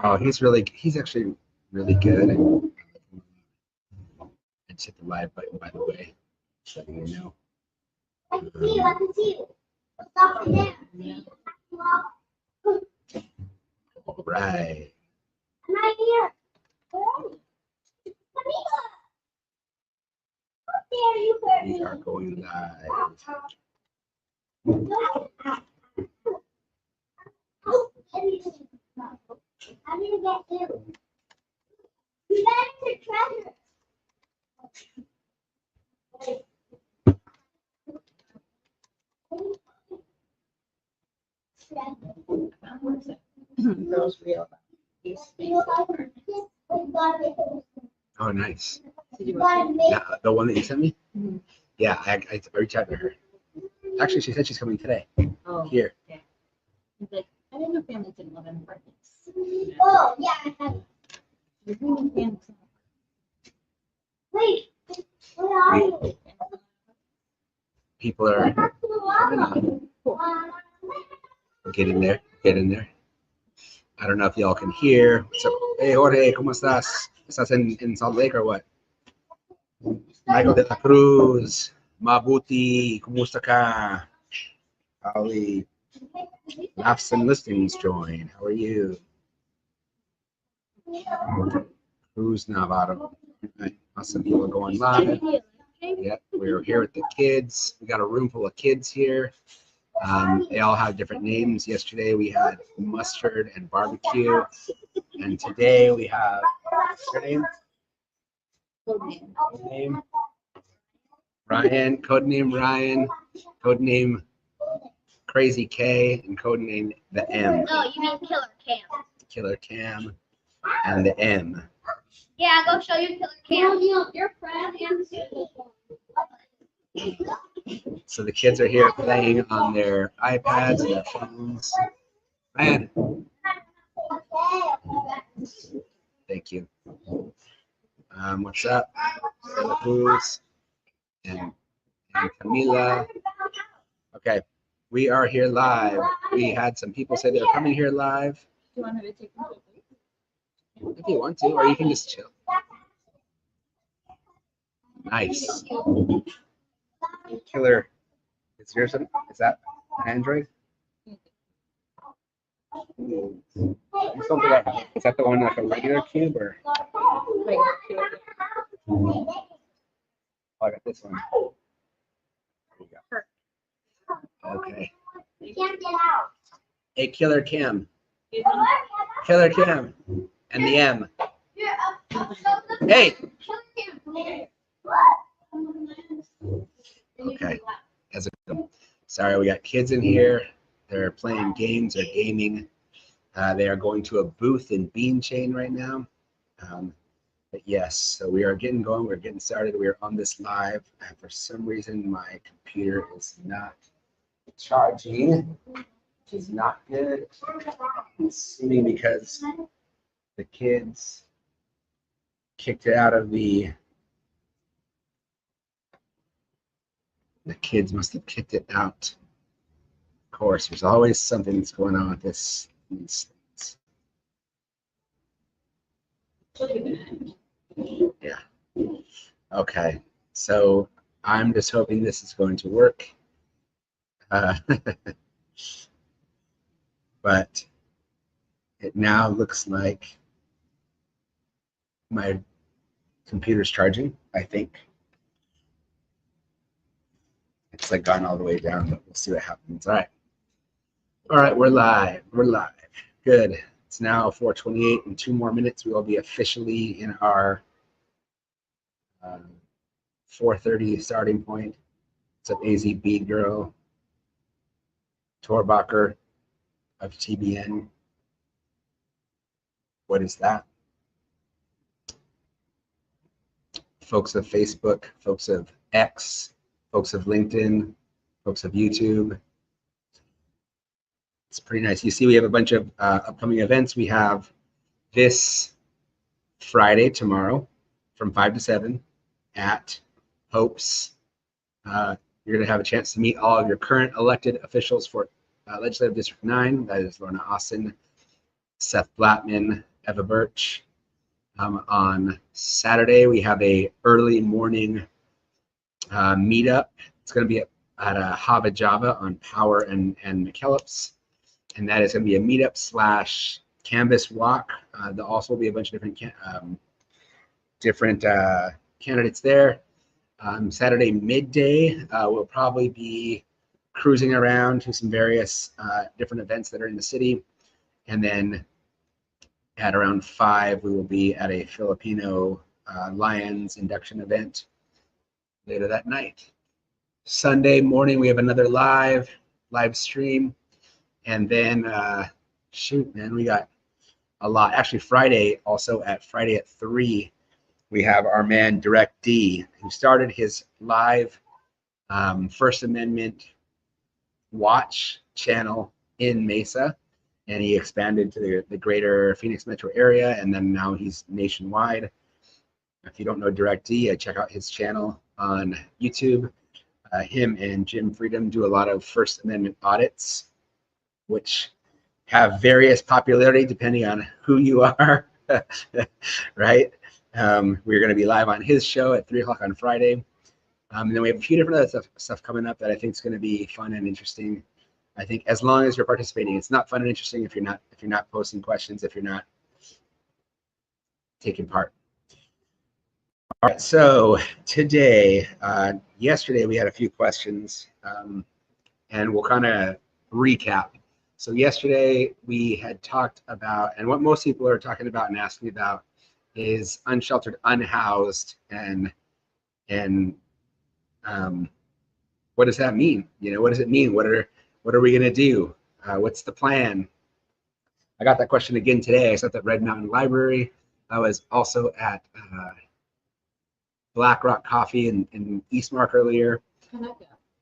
Oh, he's actually really good. I just hit the live button, by the way, just letting you know. All right. We are going live. Those real. Oh, nice. Did you watch it? Yeah, the one that you sent me? Mhm. Yeah, I reached out to her. Actually, she said she's coming today. Oh, Here. okay. He's like, I didn't know families didn't live in apartments. Oh, yeah, I have. You're bringing families. Wait, where are you? People are coming on. Get in there. Get in there. I don't know if y'all can hear. What's up? Hey, Jorge, ¿cómo estás? ¿Estás en Salt Lake or what? Michael de la Cruz, Mabuti, ¿cómo está acá? Ali, Laughs and Listings join. How are you? Cruz Navarro. Awesome people going live. Yep, we're here with the kids. We got a room full of kids here. They all have different names. Yesterday we had mustard and barbecue. And today we have, what's your name? Name? Ryan, codename Ryan, codename Crazy K, and codename the M. Oh, you mean Killer Cam. Killer Cam and the M. Yeah, go show your Killer Cam. Your friend So the kids are here playing on their iPads and their phones. Man, thank you. What's up? Santa Cruz and Camila. Okay, we are here live. We had some people say they're coming here live. Do you want her to take them to a If you want to, or you can just chill. Nice. Killer. Is yours? Is that an Android? Is that the one like a regular cube or? Oh, I got this one. There you go. Okay. can't get out. Hey, Killer Cam. Killer Cam. And the M. Hey. Okay. As a, sorry, we got kids in here. They're playing games or gaming. They are going to a booth in Beanchain right now. But yes, so we are getting going. We're getting started. We are on this live. And for some reason, my computer is not charging, which is not good. I'm assuming because the kids kicked it out of the kids must have kicked it out. Of course, there's always something that's going on with these things. Yeah. Okay. So I'm just hoping this is going to work. But it now looks like my computer's charging, I think. It's like gone all the way down, but we'll see what happens. All right. All right, we're live. We're live. Good. It's now 4:28. In 2 more minutes, we will be officially in our 4:30 starting point. What's up, AZB girl? Torbacher of TBN. What is that? Folks of Facebook, folks of X, folks of LinkedIn, folks of YouTube. It's pretty nice. You see, we have a bunch of upcoming events. We have this Friday, tomorrow, from 5 to 7 at Hope's. You're going to have a chance to meet all of your current elected officials for Legislative District 9. That is Lorna Austin, Seth Blattman, Eva Birch. On Saturday, we have a early morning meetup. It's going to be at a Hava Java on Power and McKellips. And that is going to be a meetup slash canvas walk. There'll also be a bunch of different candidates there. Saturday midday, we'll probably be cruising around to some various different events that are in the city. And then at around 5, we will be at a Filipino Lions induction event later that night. Sunday morning, we have another live stream. And then, shoot, man, we got a lot. Actually, Friday at 3, we have our man Direct D, who started his live First Amendment watch channel in Mesa, and he expanded to the greater Phoenix metro area, and then now he's nationwide. If you don't know Direct D, check out his channel on YouTube. Him and Jim Freedom do a lot of First Amendment audits, which have various popularity depending on who you are, right? We're going to be live on his show at 3 o'clock on Friday. And then we have a few different other stuff coming up that I think is going to be fun and interesting. I think as long as you're participating, it's not fun and interesting if you're not posting questions, if you're not taking part. All right, so today, yesterday we had a few questions, and we'll kind of recap. So yesterday we had talked about, and what most people are talking about and asking about is unsheltered, unhoused, and what does that mean? What does it mean? What are we gonna do? What's the plan? I got that question again today. I was at the Red Mountain Library. I was also at Black Rock Coffee in Eastmark earlier.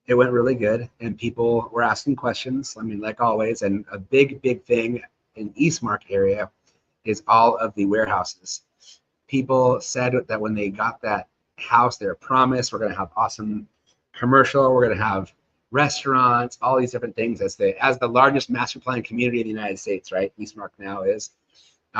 It went really good, and people were asking questions. I mean, like always, and a big thing in Eastmark area is all of the warehouses. People said that when they got that house, they were promised, we're going to have awesome commercial, we're going to have restaurants, all these different things as the largest master plan community in the United States, right? Eastmark now is.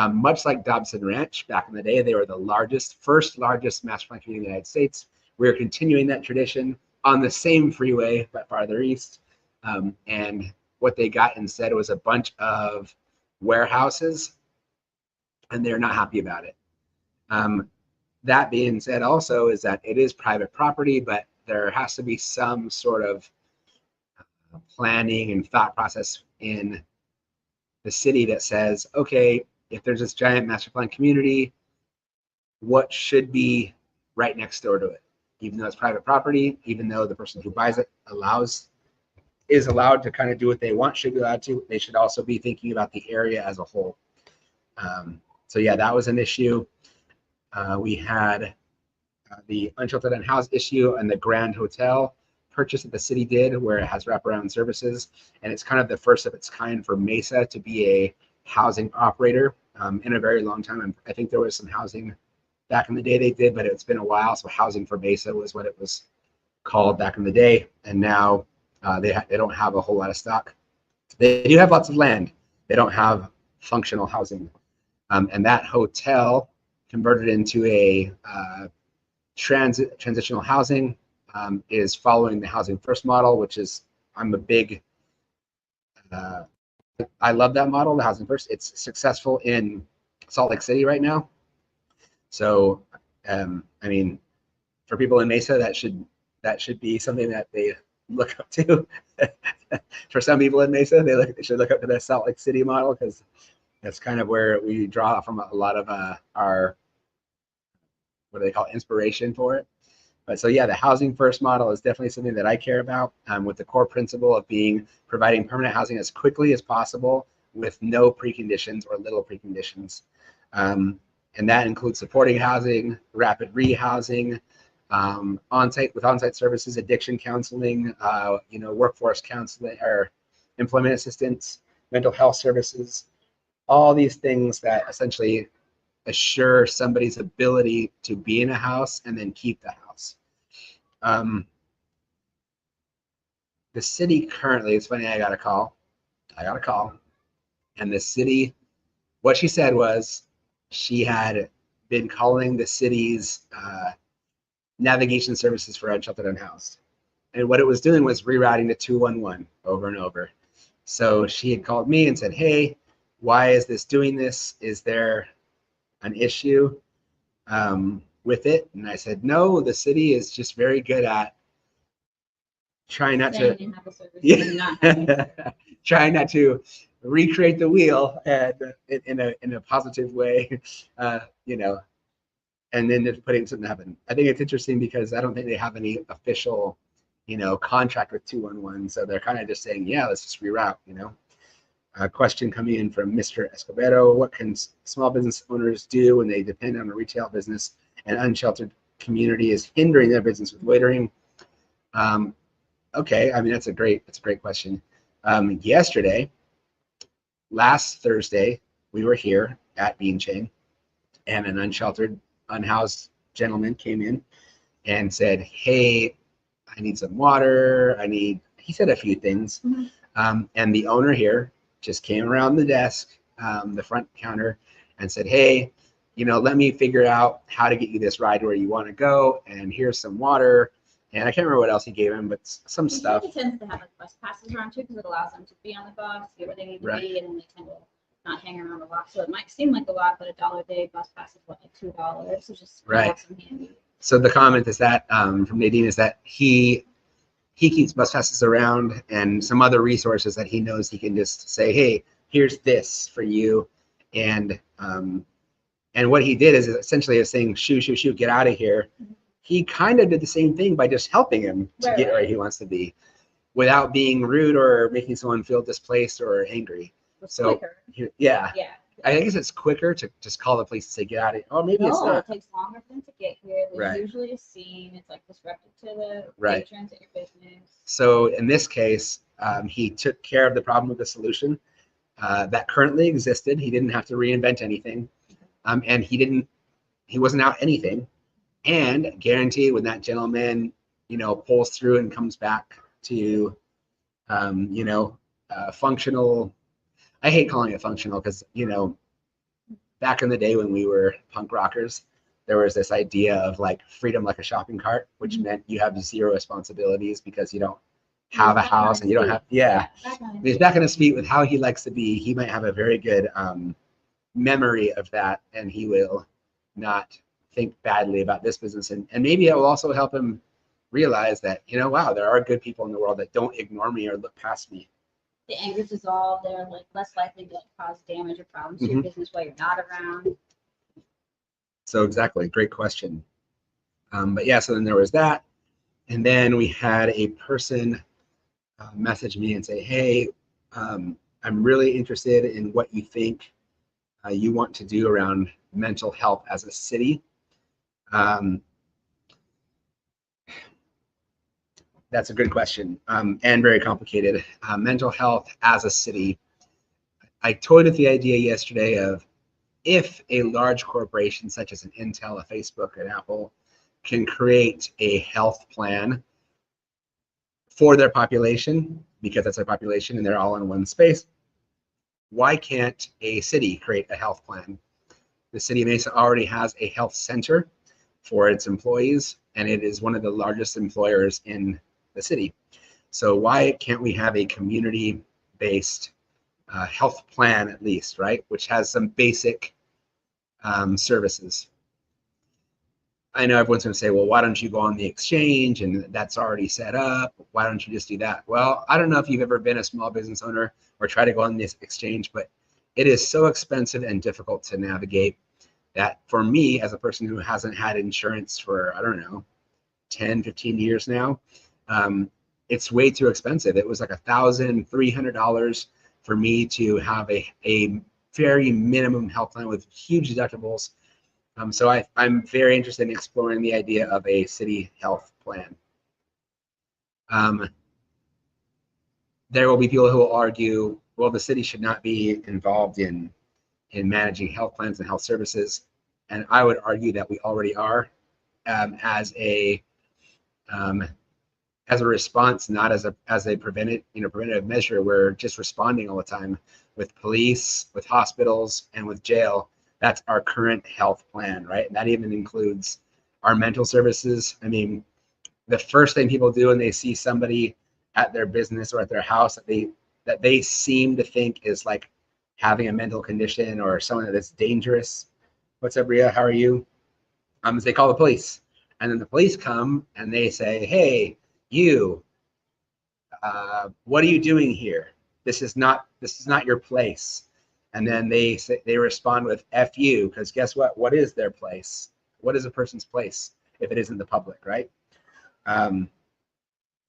Much like Dobson Ranch back in the day, they were the first largest master plan community in the United States. We're continuing that tradition on the same freeway, but farther east. And what they got instead was a bunch of warehouses, and they're not happy about it. That being said, also is that it is private property, but there has to be some sort of planning and thought process in the city that says, okay, if there's this giant master plan community, what should be right next door to it? Even though it's private property, even though the person who buys it is allowed to kind of do what they want, should be allowed to, they should also be thinking about the area as a whole. So yeah, that was an issue. We had the unsheltered unhoused issue and the Grand Hotel purchase that the city did, where it has wraparound services, and it's kind of the first of its kind for Mesa to be a housing operator in a very long time. And I think there was some housing back in the day they did, but it's been a while. So Housing for Mesa was what it was called back in the day, and now they don't have a whole lot of stock. They do have lots of land. They don't have functional housing, and that hotel converted into a transitional housing is following the Housing First model, which is I love that model, the Housing First. It's successful in Salt Lake City right now. So, I mean, for people in Mesa, that should be something that they look up to. For some people in Mesa, they should look up to the Salt Lake City model, because that's kind of where we draw from a lot of our, what do they call it, inspiration for it. But so yeah, the Housing First model is definitely something that I care about, with the core principle of providing permanent housing as quickly as possible with no preconditions or little preconditions. And that includes supporting housing, rapid rehousing, on-site services, addiction counseling, workforce counseling or employment assistance, mental health services, all these things that essentially assure somebody's ability to be in a house and then keep the house. The city currently, it's funny, I got a call. I got a call, and the city, what she said was she had been calling the city's navigation services for unsheltered unhoused. And what it was doing was rerouting to 211 over and over. So she had called me and said, hey, why is this doing this? Is there an issue with it? And I said, no, the city is just very good at trying not Saying to, you have a service and not having it. trying not to recreate the wheel and in a positive way, you know, and then just putting something happen. I think it's interesting because I don't think they have any official, you know, contract with 211. So they're kind of just saying, yeah, let's just reroute, you know. A question coming in from Mr. Escobedo: what can small business owners do when they depend on a retail business and unsheltered community is hindering their business with loitering? Okay, I mean, that's a great question. Last Thursday, we were here at Beanchain, and an unsheltered, unhoused gentleman came in and said, hey, I need some water. He said a few things. Mhm. And the owner here just came around the desk, the front counter, and said, hey, you know, let me figure out how to get you this ride where you want to go. And here's some water. And I can't remember what else he gave him, but some stuff. He tends to have like bus passes around too, because it allows them to be on the bus, get where they need to Right. be, and then they tend to not hang around a lot. So it might seem like a lot, but $1 a day bus pass is what, like $2. So just Right. awesome handy. So the comment is that from Nadine is that he keeps bus passes around and some other resources that he knows he can just say, hey, here's this for you. And what he did is essentially saying, shoot, get out of here. He kind of did the same thing by just helping him to Right, get where right. he wants to be without being rude or making someone feel displaced or angry. It's So quicker. yeah, Yeah. I guess it's quicker to just call the police and say, get out of here. Or maybe it's No, not. it takes longer for them to get here. There's Right. usually a scene. It's like disruptive to the Right. patrons at your business. So in this case, he took care of the problem with the solution that currently existed. He didn't have to reinvent anything, and he wasn't out anything. And guaranteed, when that gentleman, you know, pulls through and comes back to, you know, functional. I hate calling it functional because, you know, back in the day when we were punk rockers, there was this idea of like freedom like a shopping cart, which meant you have zero responsibilities because you don't have a house and you don't have, yeah. When he's back on his feet with how he likes to be, he might have a very good memory of that, and he will not think badly about this business. And maybe it will also help him realize that, you know, wow, there are good people in the world that don't ignore me or look past me. The anger dissolved. They're like less likely to like, cause damage or problems to your business while you're not around. So exactly, great question. But yeah, so then there was that. And then we had a person message me and say, hey, I'm really interested in what you think you want to do around mental health as a city. That's a good question and very complicated. Mental health as a city. I toyed with the idea yesterday of if a large corporation such as an Intel, a Facebook, an Apple can create a health plan for their population, because that's their population and they're all in one space, why can't a city create a health plan? The city of Mesa already has a health center for its employees, and it is one of the largest employers in the city. So why can't we have a community-based health plan at least, right? Which has some basic services. I know everyone's going to say, well, why don't you go on the exchange and that's already set up? Why don't you just do that? Well, I don't know if you've ever been a small business owner or try to go on this exchange, but it is so expensive and difficult to navigate that for me, as a person who hasn't had insurance for, I don't know, 10, 15 years now, it's way too expensive. It was like $1,300 for me to have a very minimum health plan with huge deductibles. So I'm very interested in exploring the idea of a city health plan. There will be people who will argue, well, the city should not be involved in managing health plans and health services. And I would argue that we already are as a as a response, not as a preventative measure. We're just responding all the time with police, with hospitals, and with jail. That's our current health plan, right? And that even includes our mental services. I mean, the first thing people do when they see somebody at their business or at their house that they seem to think is like having a mental condition or someone that's dangerous. What's up, Ria? How are you? They call the police, and then the police come and they say, "Hey, you, what are you doing here? This is not your place." And then they respond with "F you," because guess what? What is their place? What is a person's place if it isn't the public, right?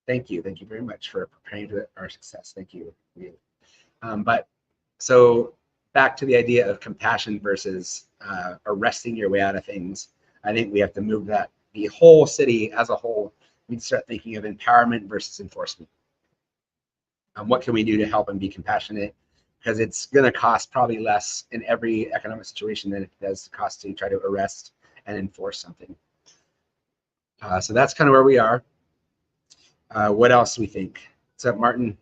Thank you very much for preparing for our success. Thank you. But so back to the idea of compassion versus arresting your way out of things. I think we have to move that. The whole city as a whole, we need to start thinking of empowerment versus enforcement. What can we do to help and be compassionate? Because it's going to cost probably less in every economic situation than it does cost to try to arrest and enforce something. So that's kind of where we are. What else do we think? What's up, Martin?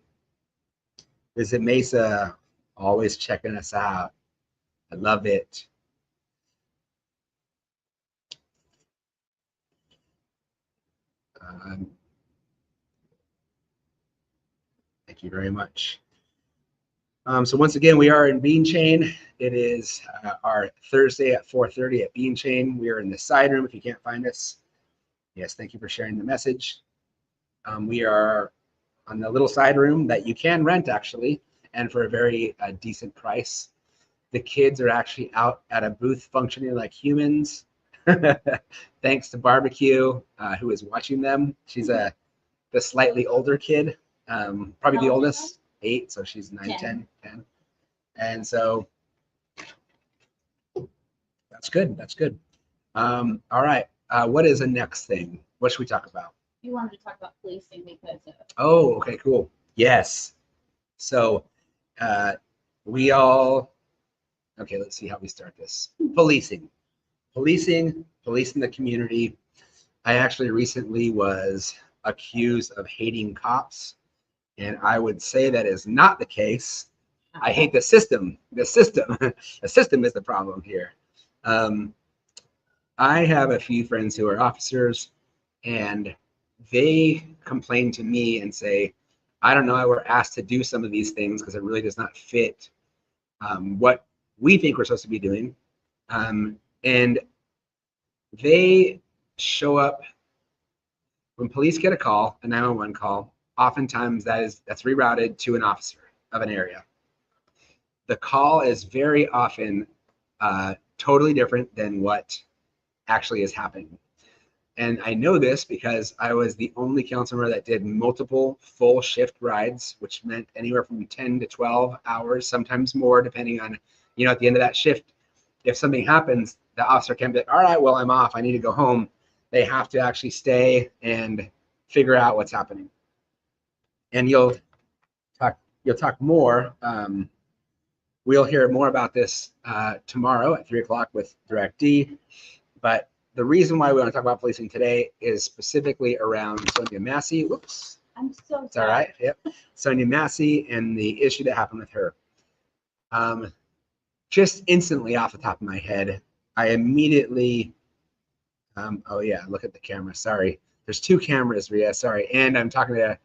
Visit Mesa, always checking us out. I love it. Thank you very much. So once again, we are in Beanchain. It is our Thursday at 4:30 at Beanchain. We are in the side room if you can't find us. Yes, thank you for sharing the message. We are on the little side room that you can rent actually, and for a very decent price. The kids are actually out at a booth functioning like humans. Thanks to Barbecue, who is watching them. She's the slightly older kid, probably the oldest, 8, so she's 9, 10. And so that's good. All right, what is the next thing? What should we talk about? You wanted to talk about policing because of... Oh, okay, cool. Yes. So okay, let's see how we start this. Policing the community. I actually recently was accused of hating cops, and I would say that is not the case. I hate the system. The system is the problem here. I have a few friends who are officers, and they complain to me and say, I don't know, I were asked to do some of these things because it really does not fit what we think we're supposed to be doing. And they show up when police get a call, a 911 call. Oftentimes that's rerouted to an officer of an area. The call is very often totally different than what actually is happening. And I know this because I was the only council member that did multiple full shift rides, which meant anywhere from 10 to 12 hours, sometimes more, depending on, at the end of that shift, if something happens, the officer can't be like, all right, well, I'm off, I need to go home. They have to actually stay and figure out what's happening. And you'll talk more. We'll hear more about this tomorrow at 3 o'clock with Direct D. But the reason why we want to talk about policing today is specifically around Sonia Massey. Whoops. I'm so sorry. It's all right. Yep. Sonia Massey and the issue that happened with her. Just instantly off the top of my head, I immediately, oh yeah, look at the camera. Sorry. There's 2 cameras, Ria. Sorry. And I'm talking to,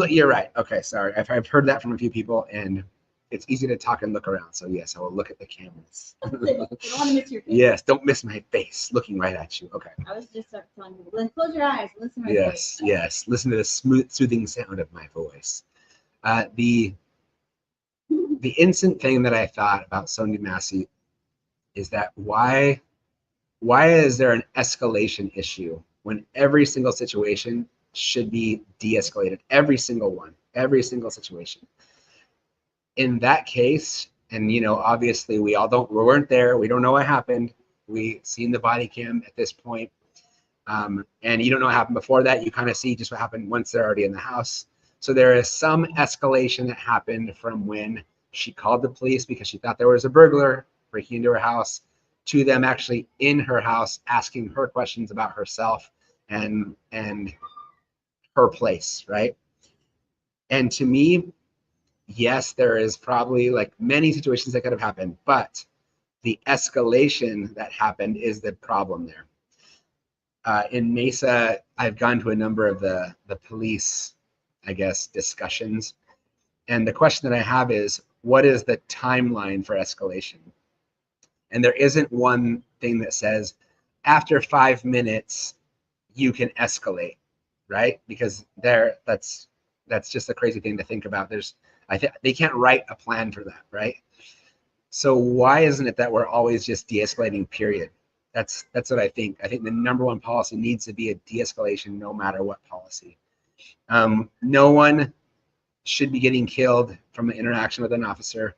you're right. Okay. Sorry. I've heard that from a few people, and it's easy to talk and look around. So yes, I will look at the cameras. You don't want to miss your face. Yes, don't miss my face looking right at you. Okay. I was just telling you, close your eyes, listen to my voice. Yes. Listen to the soothing sound of my voice. The instant thing that I thought about Sonia Massey is that why is there an escalation issue when every single situation should be de-escalated? Every single one, every single situation. In that case, and obviously we weren't there, we don't know what happened, we seen the body cam at this point, and you don't know what happened before that. You kind of see just what happened once they're already in the house. So there is some escalation that happened from when she called the police because she thought there was a burglar breaking into her house, to them actually in her house asking her questions about herself and per place, right? And to me, yes, there is probably like many situations that could have happened, but the escalation that happened is the problem there. In Mesa, I've gone to a number of the police, I guess, discussions. And the question that I have is, what is the timeline for escalation? And there isn't one thing that says after 5 minutes, you can escalate, right? Because that's just a crazy thing to think about. I think they can't write a plan for that, right? So why isn't it that we're always just de-escalating, period? That's what I think. I think the number one policy needs to be a de-escalation no matter what policy. No one should be getting killed from an interaction with an officer.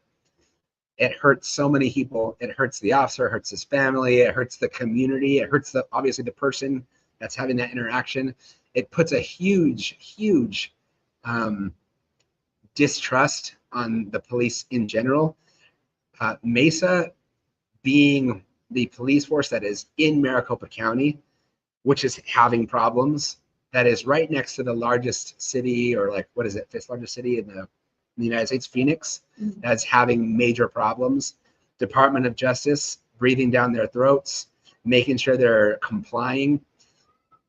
It hurts so many people. It hurts the officer, it hurts his family, it hurts the community, it hurts obviously the person that's having that interaction. It puts a huge distrust on the police in general. Mesa being the police force that is in Maricopa County, which is having problems, that is right next to the largest city, or like, what is it, fifth largest city in the United States, Phoenix, that's having major problems. Department of Justice breathing down their throats, making sure they're complying.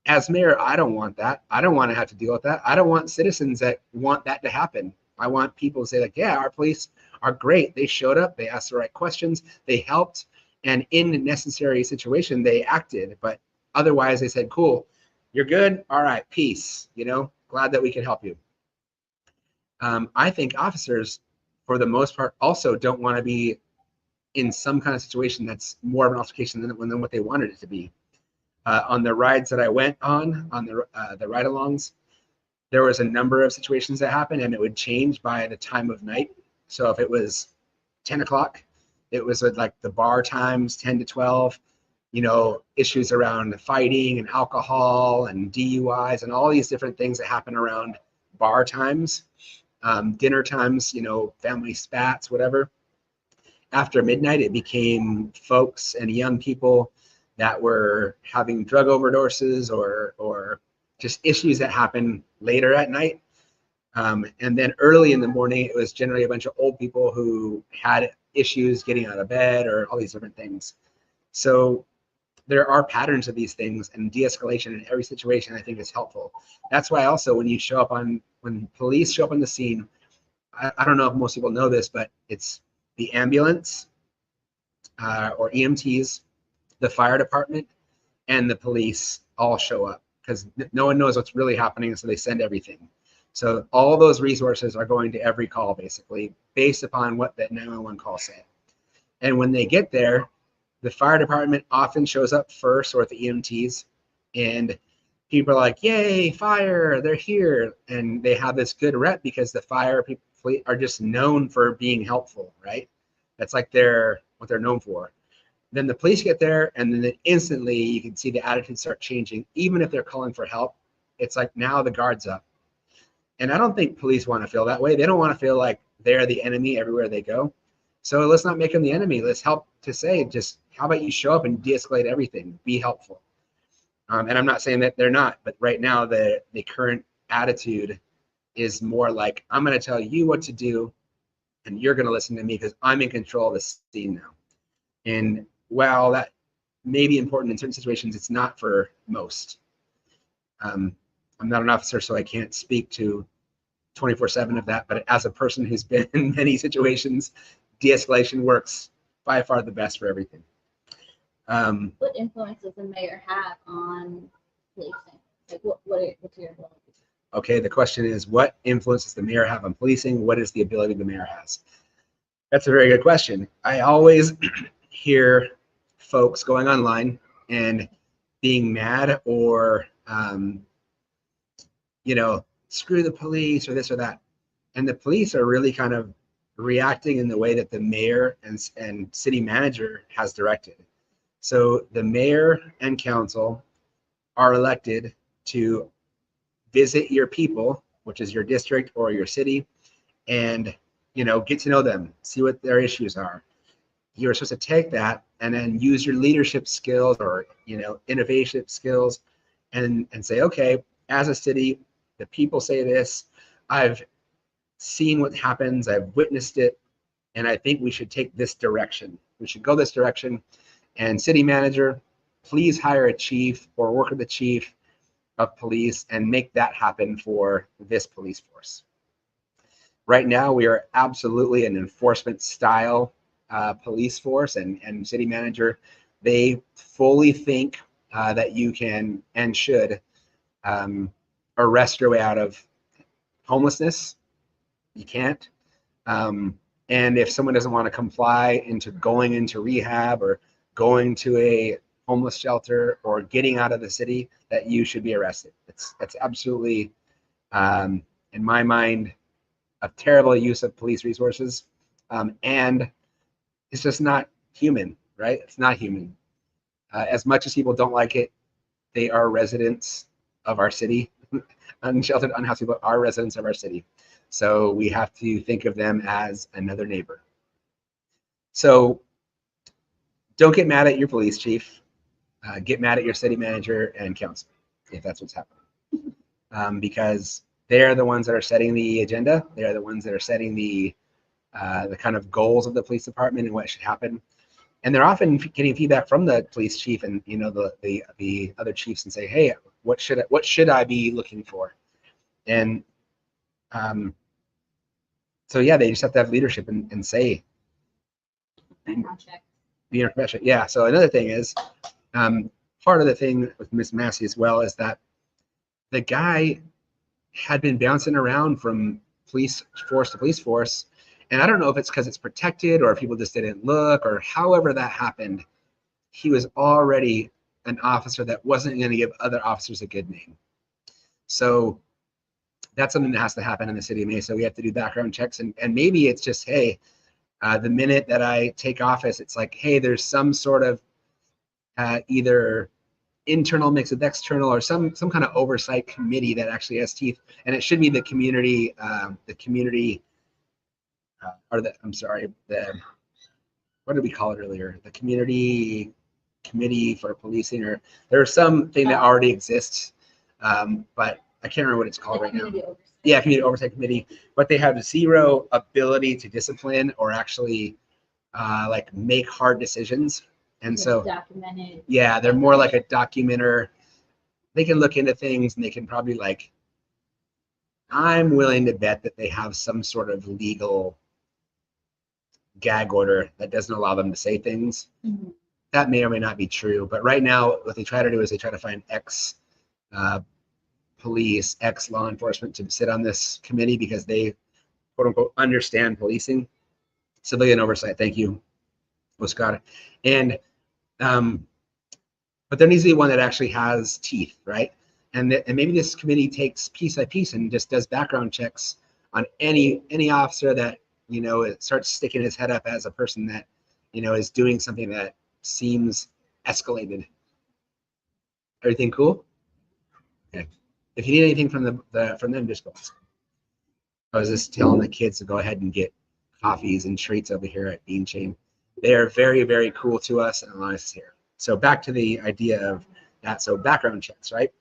As mayor, I don't want that. I don't want to have to deal with that. I don't want citizens that want that to happen. I want people to say like, yeah, our police are great. They showed up, they asked the right questions, they helped, and in a necessary situation, they acted. But otherwise, they said, cool, you're good. All right, peace. Glad that we can help you. I think officers, for the most part, also don't want to be in some kind of situation that's more of an altercation than what they wanted it to be. On the rides that I went on the ride-alongs, there was a number of situations that happened, and it would change by the time of night. So if it was 10 o'clock, it was like the bar times, 10 to 12, issues around fighting and alcohol and DUIs and all these different things that happen around bar times, dinner times, family spats, whatever. After midnight, it became folks and young people that were having drug overdoses or just issues that happen later at night. And then early in the morning, it was generally a bunch of old people who had issues getting out of bed or all these different things. So there are patterns of these things, and de-escalation in every situation I think is helpful. That's why also when police show up on the scene, I don't know if most people know this, but it's the ambulance or EMTs, the fire department, and the police all show up because no one knows what's really happening, so they send everything. So all those resources are going to every call, basically, based upon what that 911 call said. And when they get there, the fire department often shows up first, or with the EMTs, and people are like, yay, fire, they're here. And they have this good rep because the fire people are just known for being helpful, right? That's like what they're known for. Then the police get there, and then instantly you can see the attitudes start changing. Even if they're calling for help, it's like now the guard's up. And I don't think police want to feel that way. They don't want to feel like they're the enemy everywhere they go. So let's not make them the enemy. Let's help to say, just how about you show up and de-escalate everything? Be helpful. And I'm not saying that they're not, but right now the current attitude is more like, I'm going to tell you what to do, and you're going to listen to me because I'm in control of the scene now. And while that may be important in certain situations, it's not for most. I'm not an officer, so I can't speak to 24/7 of that, but as a person who's been in many situations, de-escalation works by far the best for everything. What influence does the mayor have on policing? Like, what's your ability? Okay, the question is, what influence does the mayor have on policing? What is the ability the mayor has? That's a very good question. I always hear folks going online and being mad or, screw the police or this or that. And the police are really kind of reacting in the way that the mayor and city manager has directed. So the mayor and council are elected to visit your people, which is your district or your city, and get to know them, see what their issues are. You're supposed to take that and then use your leadership skills or innovation skills and say, okay, as a city, the people say this. I've seen what happens. I've witnessed it. And I think we should take this direction. We should go this direction. And city manager, please hire a chief or work with the chief of police and make that happen for this police force. Right now, we are absolutely an enforcement style police force, and city manager, they fully think that you can and should arrest your way out of homelessness. You can't. And if someone doesn't want to comply into going into rehab or going to a homeless shelter or getting out of the city, that you should be arrested. That's absolutely, in my mind, a terrible use of police resources. And it's just not human, right? It's not human. As much as people don't like it, they are residents of our city. Unsheltered, unhoused people are residents of our city. So we have to think of them as another neighbor. So don't get mad at your police chief. Get mad at your city manager and council if that's what's happening. Because they're the ones that are setting the agenda. They're the ones that are setting the kind of goals of the police department and what should happen. And they're often getting feedback from the police chief and the other chiefs and say, hey, what should I be looking for? And so yeah, they just have to have leadership and say, be in profession. Yeah. So another thing is, part of the thing with Miss Massey as well is that the guy had been bouncing around from police force to police force. And I don't know if it's because it's protected or if people just didn't look or however that happened. He was already an officer that wasn't going to give other officers a good name. So that's something that has to happen in the city of Mesa. We have to do background checks. And maybe it's just, hey, the minute that I take office, it's like, hey, there's some sort of either internal mixed with external or some kind of oversight committee that actually has teeth. And it should be the community, what did we call it earlier? The community committee for policing, or there's something that already exists, but I can't remember what it's called right now. Yeah, community oversight committee, but they have zero ability to discipline or actually like make hard decisions. And so, documented. Yeah, they're more like a documenter. They can look into things and they can probably I'm willing to bet that they have some sort of legal gag order that doesn't allow them to say things. Mm-hmm. That may or may not be true, but right now what they try to do is they try to find ex police, ex law enforcement to sit on this committee because they quote unquote understand policing. Civilian oversight, thank you, Scott. And but there needs to be one that actually has teeth, right? And maybe this committee takes piece by piece and just does background checks on any officer that it starts sticking his head up as a person that is doing something that seems escalated. Everything cool? Okay. If you need anything from them, just go ask. I was just telling the kids to go ahead and get coffees and treats over here at Beanchain. They are very, very cool to us and allow us here. So back to the idea of that. So background checks, right?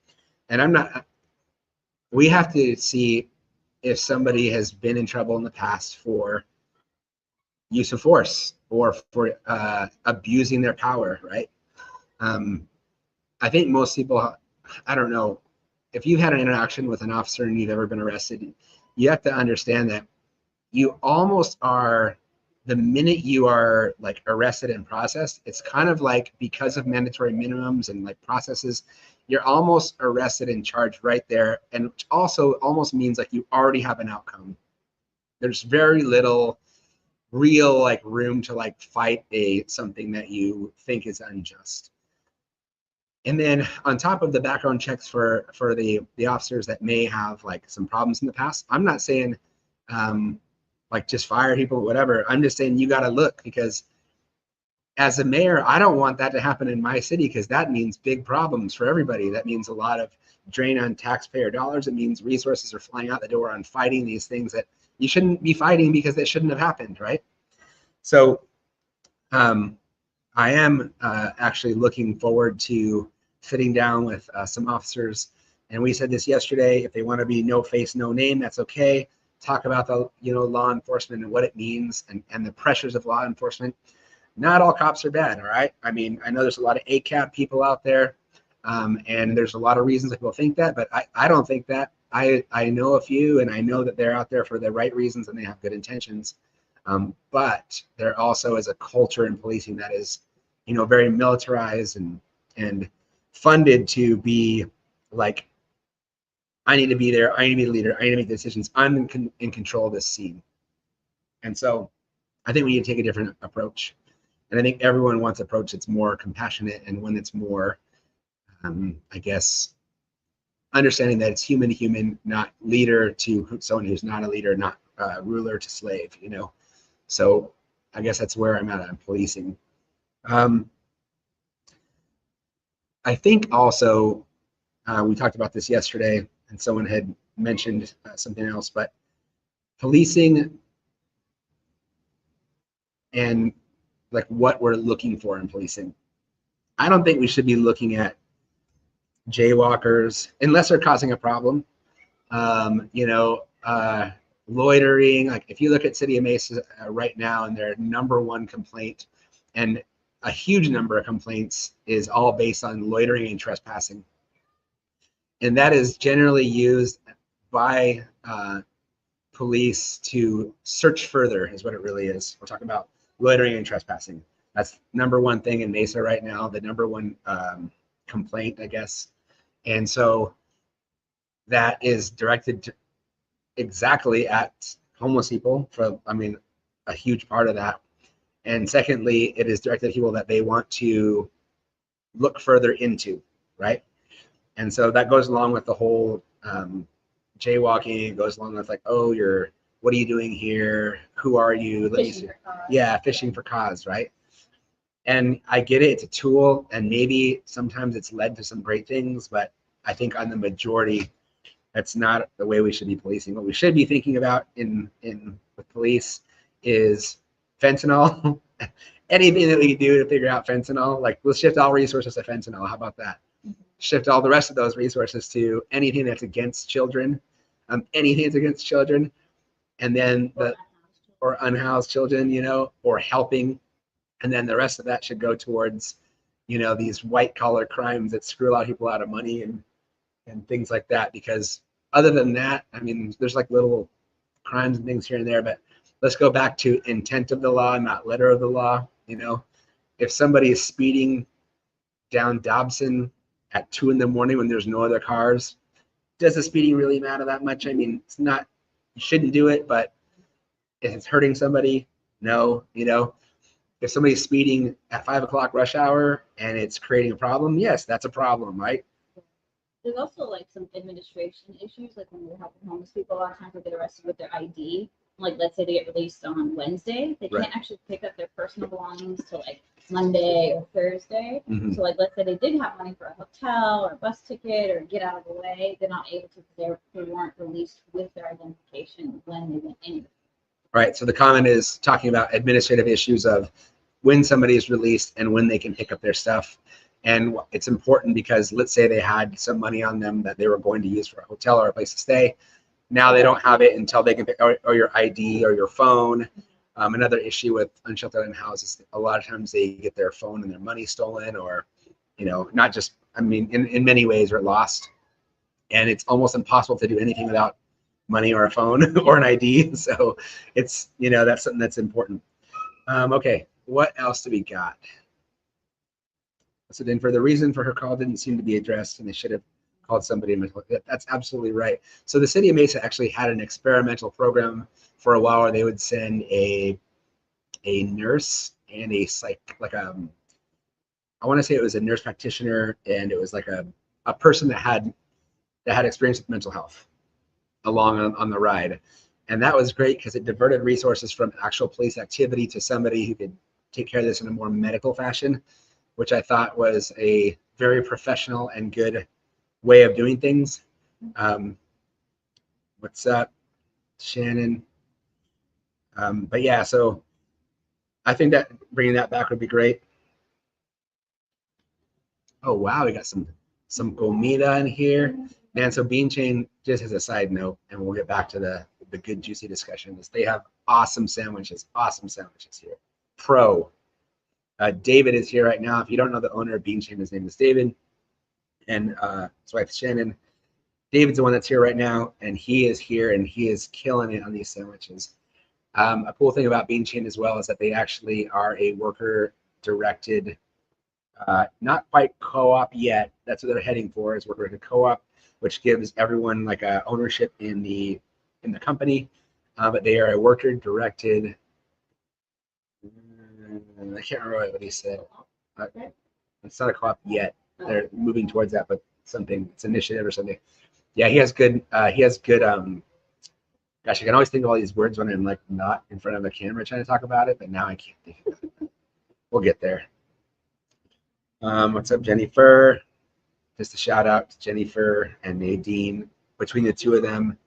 And we have to see if somebody has been in trouble in the past for use of force or for abusing their power, right? I think most people, I don't know, if you've had an interaction with an officer and you've ever been arrested, you have to understand that you almost are, the minute you are arrested and processed, it's kind of like, because of mandatory minimums and processes, you're almost arrested and charged right there. And which also almost means you already have an outcome. There's very little real room to fight something that you think is unjust. And then on top of the background checks for the officers that may have some problems in the past, I'm not saying just fire people, whatever. I'm just saying you got to look, because as a mayor, I don't want that to happen in my city, because that means big problems for everybody. That means a lot of drain on taxpayer dollars. It means resources are flying out the door on fighting these things that you shouldn't be fighting because they shouldn't have happened, right? So I am actually looking forward to sitting down with some officers And we said this yesterday, if they want to be no face, no name, that's okay. Talk about the, law enforcement and what it means and the pressures of law enforcement. Not all cops are bad, all right? I mean, I know there's a lot of ACAB people out there, and there's a lot of reasons that people think that, but I don't think that. I know a few, and I know that they're out there for the right reasons and they have good intentions. But there also is a culture in policing that is, very militarized and funded to be like, I need to be there. I need to be the leader. I need to make decisions. I'm in control of this scene. And so I think we need to take a different approach. And I think everyone wants an approach that's more compassionate and one that's more, I guess, understanding that it's human to human, not leader to someone who's not a leader, not ruler to slave, So I guess that's where I'm at on policing. I think also, we talked about this yesterday, and someone had mentioned something else, but policing and like what we're looking for in policing. I don't think we should be looking at jaywalkers unless they're causing a problem. Loitering. Like if you look at City of Mesa right now, and their number one complaint, and a huge number of complaints, is all based on loitering and trespassing. And that is generally used by police to search further, is what it really is. We're talking about loitering and trespassing. That's number one thing in Mesa right now, the number one complaint, I guess. And so that is directed exactly at homeless people, a huge part of that. And secondly, it is directed at people that they want to look further into, right? And so that goes along with the whole jaywalking. It goes along with like, oh, what are you doing here? Who are you? Fishing for cause, right? And I get it, it's a tool, and maybe sometimes it's led to some great things, but I think on the majority, that's not the way we should be policing. What we should be thinking about with police is fentanyl. Anything that we can do to figure out fentanyl, like let's shift all resources to fentanyl. How about that? Shift all the rest of those resources to anything that's against children, anything that's against children, and then or unhoused children, or helping, and then the rest of that should go towards, these white collar crimes that screw a lot of people out of money and things like that. Because other than that, there's like little crimes and things here and there, but let's go back to intent of the law, not letter of the law. If somebody is speeding down Dobson at 2 a.m. when there's no other cars, does the speeding really matter that much? It's not, you shouldn't do it, but if it's hurting somebody, no. If somebody's speeding at 5 o'clock rush hour and it's creating a problem, yes, that's a problem, right? There's also like some administration issues, like when we're helping homeless people, a lot of times they get arrested with their ID. Like let's say they get released on Wednesday, they can't actually pick up their personal belongings till like Monday or Thursday. Mm-hmm. So like let's say they did have money for a hotel or a bus ticket or get out of the way, they're not able to because they weren't released with their identification when they went in. Right. So the comment is talking about administrative issues of when somebody is released and when they can pick up their stuff. And it's important because let's say they had some money on them that they were going to use for a hotel or a place to stay. Now they don't have it until they can pick, or your ID or your phone. Another issue with unsheltered houses, a lot of times they get their phone and their money stolen, or, not just, in many ways are lost. And it's almost impossible to do anything without money or a phone or an ID. So it's, that's something that's important. Okay, what else do we got? So then for the reason for her call didn't seem to be addressed, and they should have called somebody. That's absolutely right. So the city of Mesa actually had an experimental program for a while where they would send a nurse and a I want to say it was a nurse practitioner, and it was like a person that had experience with mental health along on the ride. And that was great because it diverted resources from actual police activity to somebody who could take care of this in a more medical fashion, which I thought was a very professional and good way of doing things. What's up, Shannon? But yeah, so I think that bringing that back would be great. Oh wow, we got some comida in here. Man, so Beanchain, just as a side note, and we'll get back to the good juicy discussion, is they have awesome sandwiches here. Pro. David is here right now. If you don't know the owner of Beanchain, his name is David, and his wife Shannon. David's the one that's here right now, and he is here, and he is killing it on these sandwiches. A cool thing about Beanchain as well is that they actually are a worker-directed, not quite co-op yet. That's what they're heading for, is worker-directed co-op, which gives everyone like a ownership in the company. But they are a worker-directed. I can't remember what he said. It's not a co-op yet. They're moving towards that, but something, it's initiative or something. Yeah, he has good. Gosh, I can always think of all these words when I'm like not in front of a camera trying to talk about it, but now I can't think of it. We'll get there. What's up, Jennifer? Just a shout out to Jennifer and Nadine. Between the two of them,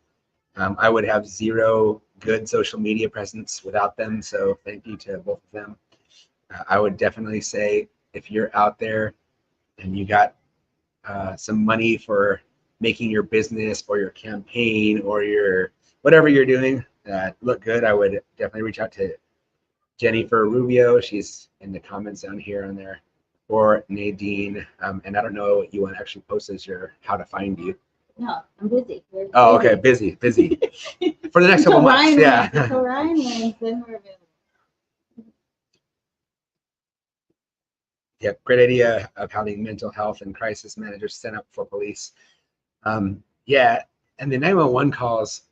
I would have zero good social media presence without them. So thank you to both of them. I would definitely say if you're out there and you got some money for making your business or your campaign or your whatever you're doing that look good, I would definitely reach out to Jennifer Rubio. She's in the comments down here on there, or Nadine. And I don't know what you want to actually post as your how to find you. No, I'm busy. Oh, okay, busy for the next couple months. Yeah. So Ryan wins, then we're available. Yeah, great idea of having mental health and crisis managers sent up for police. Yeah, and the 911 calls,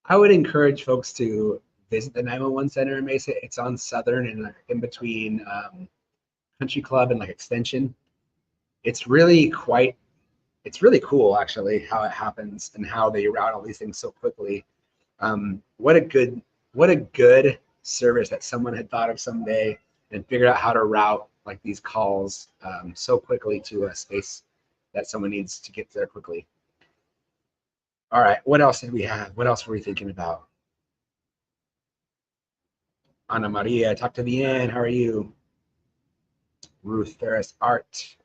I would encourage folks to visit the 911 center in Mesa. It's on Southern and in between Country Club and like Extension. It's really cool actually how it happens and how they route all these things so quickly. What a good service that someone had thought of someday and figured out how to route like these calls so quickly to a space that someone needs to get there quickly. All right, what else did we have? What else were we thinking about? Ana Maria, talk to the end. How are you? Ruth Ferris Art.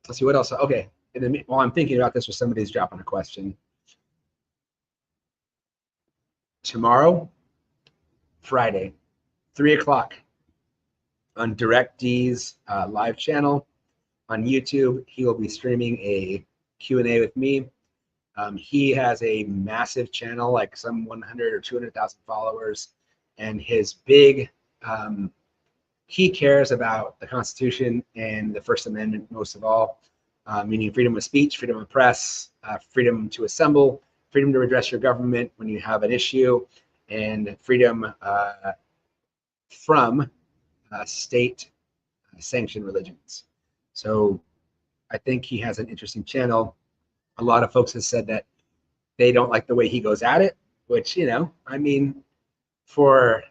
Let's see what else. Okay, and then while I'm thinking about this, or somebody's dropping a question. Tomorrow, Friday, 3 o'clock on DirectD's live channel on YouTube, he will be streaming a Q&A with me. He has a massive channel, like some 100 or 200,000 followers, and his big, he cares about the Constitution and the First Amendment most of all, meaning freedom of speech, freedom of press, freedom to assemble, freedom to redress your government when you have an issue, and freedom from state-sanctioned religions. So I think he has an interesting channel. A lot of folks have said that they don't like the way he goes at it, which, you know, I mean, for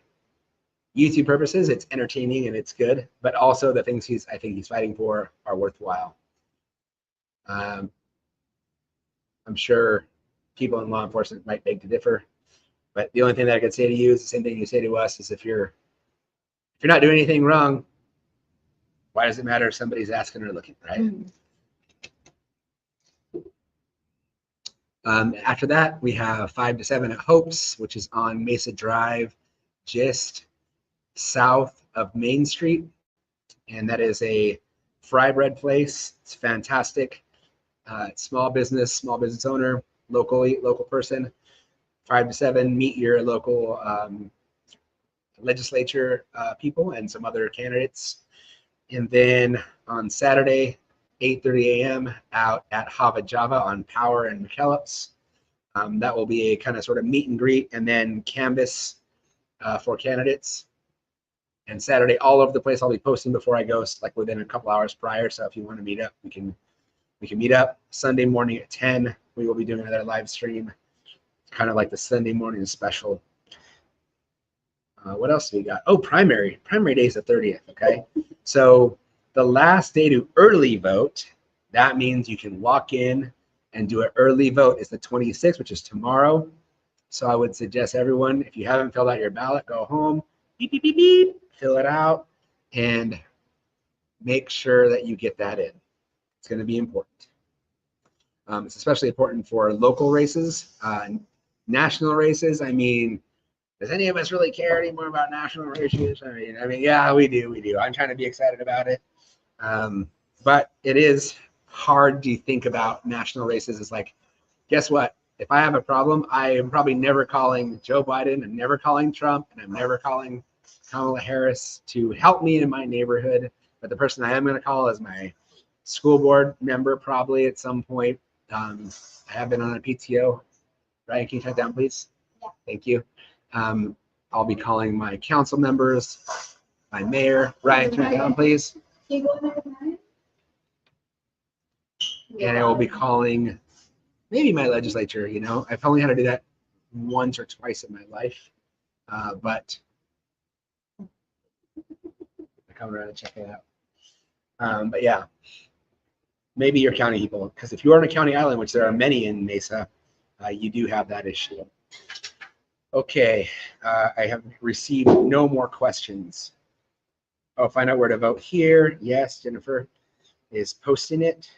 YouTube purposes, it's entertaining and it's good, but also the things I think he's fighting for are worthwhile. I'm sure people in law enforcement might beg to differ, but the only thing that I could say to you is the same thing you say to us: is if you're not doing anything wrong, why does it matter if somebody's asking or looking, right? Mm-hmm. After that, we have 5 to 7 at Hope's, which is on Mesa Drive, just south of Main Street. And that is a fry bread place. It's fantastic. Small business owner, local person. 5 to 7, meet your local legislature people and some other candidates. And then on Saturday, 8:30 a.m. out at Hava Java on Power and McKellips. That will be a kind of sort of meet and greet and then canvas for candidates. And Saturday, all over the place. I'll be posting before I go, like within a couple hours prior. So if you want to meet up, we can meet up. Sunday morning at 10, we will be doing another live stream, kind of like the Sunday morning special. What else do we got? Oh, primary day is the 30th. Okay, so the last day to early vote, that means you can walk in and do an early vote, is the 26th, which is tomorrow. So I would suggest everyone, if you haven't filled out your ballot, go home, beep, beep, beep, beep, fill it out, and make sure that you get that in. It's going to be important. It's especially important for local races. National races, I mean, does any of us really care anymore about national races? I mean, yeah, we do. I'm trying to be excited about it. But it is hard to think about national races as like, guess what? If I have a problem, I am probably never calling Joe Biden, I'm never calling Trump, and I'm never calling Kamala Harris to help me in my neighborhood. But the person I am going to call is my school board member, probably at some point. I have been on a PTO. Ryan, can you type down, please? Yeah. Thank you. I'll be calling my council members, my mayor. Ryan, turn it down, please. Can you go in there with Ryan? And I will be calling maybe my legislature. You know, I've only had to do that once or twice in my life, but I come around and check it out. But yeah, maybe your county people, because if you are on a county island, which there are many in Mesa, you do have that issue. Okay, I have received no more questions. Oh, find out where to vote here. Yes, Jennifer is posting it.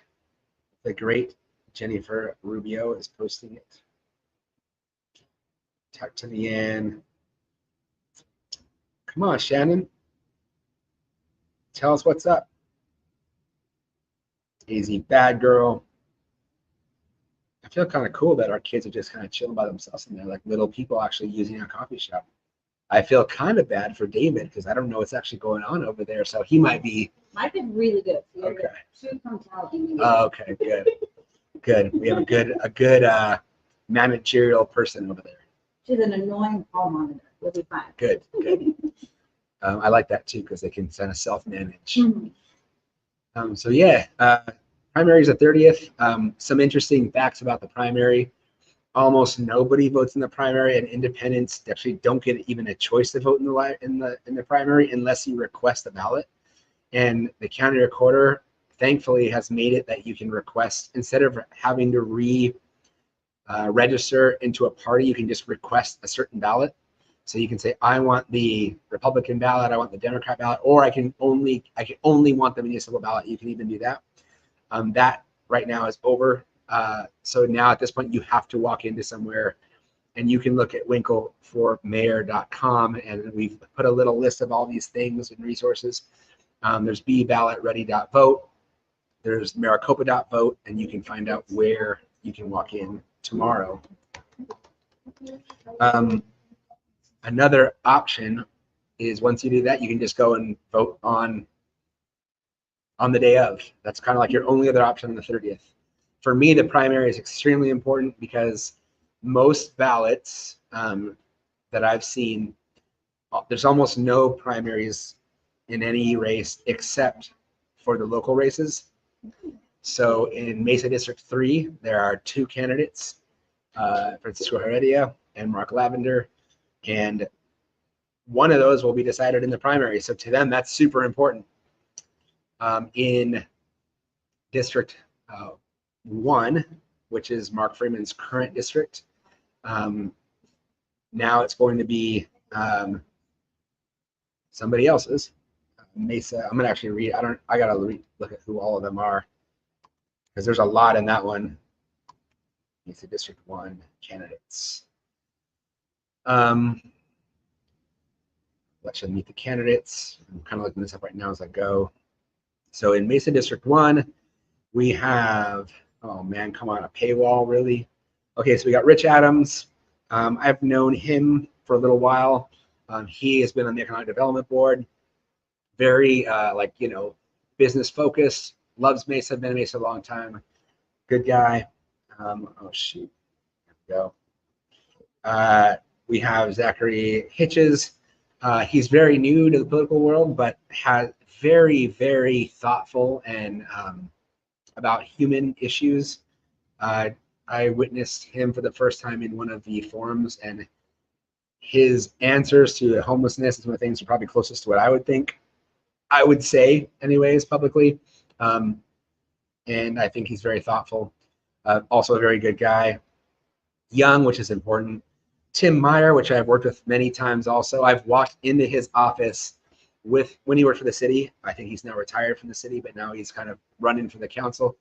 The great Jennifer Rubio is posting it. Talk to the end. Come on, Shannon. Tell us what's up. Easy bad girl. I feel kind of cool that our kids are just kind of chilling by themselves and they're like little people actually using our coffee shop. I feel kind of bad for David because I don't know what's actually going on over there. So he might be. I've been really good. Okay. Shoot from talent. Okay, good. Good. We have a good managerial person over there. She's an annoying hall monitor. We'll be fine. Good. I like that too because they can kind of self-manage. So yeah, primary is the 30th. Some interesting facts about the primary. Almost nobody votes in the primary, and independents actually don't get even a choice to vote in the primary unless you request a ballot. And the county recorder, thankfully, has made it that you can request, instead of having to register into a party, you can just request a certain ballot. So you can say, I want the Republican ballot, I want the Democrat ballot, or I can only want the municipal ballot. You can even do that. That right now is over. So now at this point, you have to walk into somewhere, and you can look at winkleformayor.com, and we've put a little list of all these things and resources. There's beballotready.vote. There's maricopa.vote, and you can find out where you can walk in tomorrow. Another option is once you do that, you can just go and vote on the day of. That's kind of like your only other option on the 30th. For me, the primary is extremely important because most ballots that I've seen, there's almost no primaries in any race except for the local races. So in Mesa District 3, there are 2 candidates, Francisco Heredia and Mark Lavender, and one of those will be decided in the primary. So to them, that's super important. In District 1, which is Mark Freeman's current district, now it's going to be somebody else's. Mesa. I'm gonna actually read. I gotta look at who all of them are because there's a lot in that one. Mesa District 1 candidates. Let's just meet the candidates. I'm kind of looking this up right now as I go. So in Mesa District 1, we have, oh man, come on, a paywall, really? Okay, so we got Rich Adams. I've known him for a little while. He has been on the Economic Development Board. Very, business focused, loves Mesa, been in Mesa a long time. Good guy. Oh, shoot. There we go. We have Zachary Hitches. He's very new to the political world, but has very, very thoughtful and about human issues. I witnessed him for the first time in one of the forums, and his answers to homelessness is one of the things are probably closest to what I would say anyways, publicly. And I think he's very thoughtful. Also a very good guy. Young, which is important. Tim Meyer, which I've worked with many times also. I've walked into his office when he worked for the city. I think he's now retired from the city, but now he's kind of running for the council.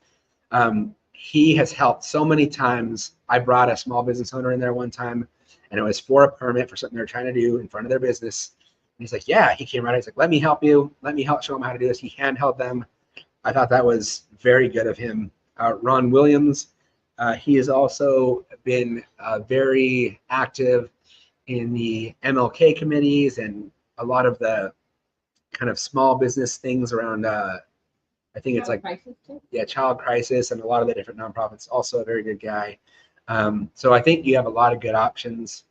And he has helped so many times. I brought a small business owner in there one time, and it was for a permit for something they're trying to do in front of their business. And he's like, yeah, he came around. He's like, let me help you. Let me help show him how to do this. He handheld them. I thought that was very good of him. Ron Williams, he has also been very active in the MLK committees and a lot of the kind of small business things around, I think it's like, Child Crisis and a lot of the different nonprofits. Also a very good guy. So I think you have a lot of good options.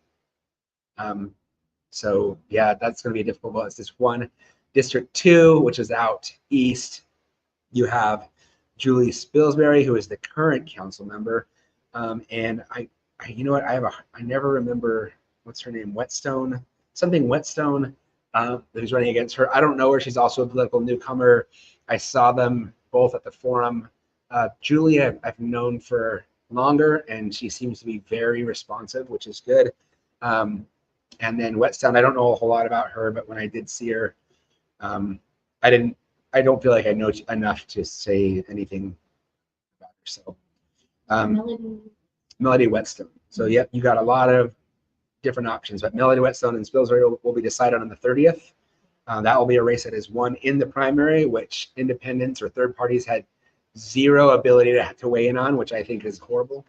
So yeah, that's going to be a difficult one. It's this one. District 2, which is out east, you have Julie Spilsbury, who is the current council member. And I you know what, I never remember, what's her name, something Whetstone, who's running against her. I don't know her. She's also a political newcomer. I saw them both at the forum. Julie I've known for longer, and she seems to be very responsive, which is good. And then Whetstone, I don't know a whole lot about her, but when I did see her, I don't feel like I know enough to say anything about her. So Melody Whetstone. So yep, you got a lot of different options, but Melody Whetstone and Spilsbury will be decided on the 30th. That will be a race that is won in the primary, which independents or third parties had zero ability to weigh in on, which I think is horrible.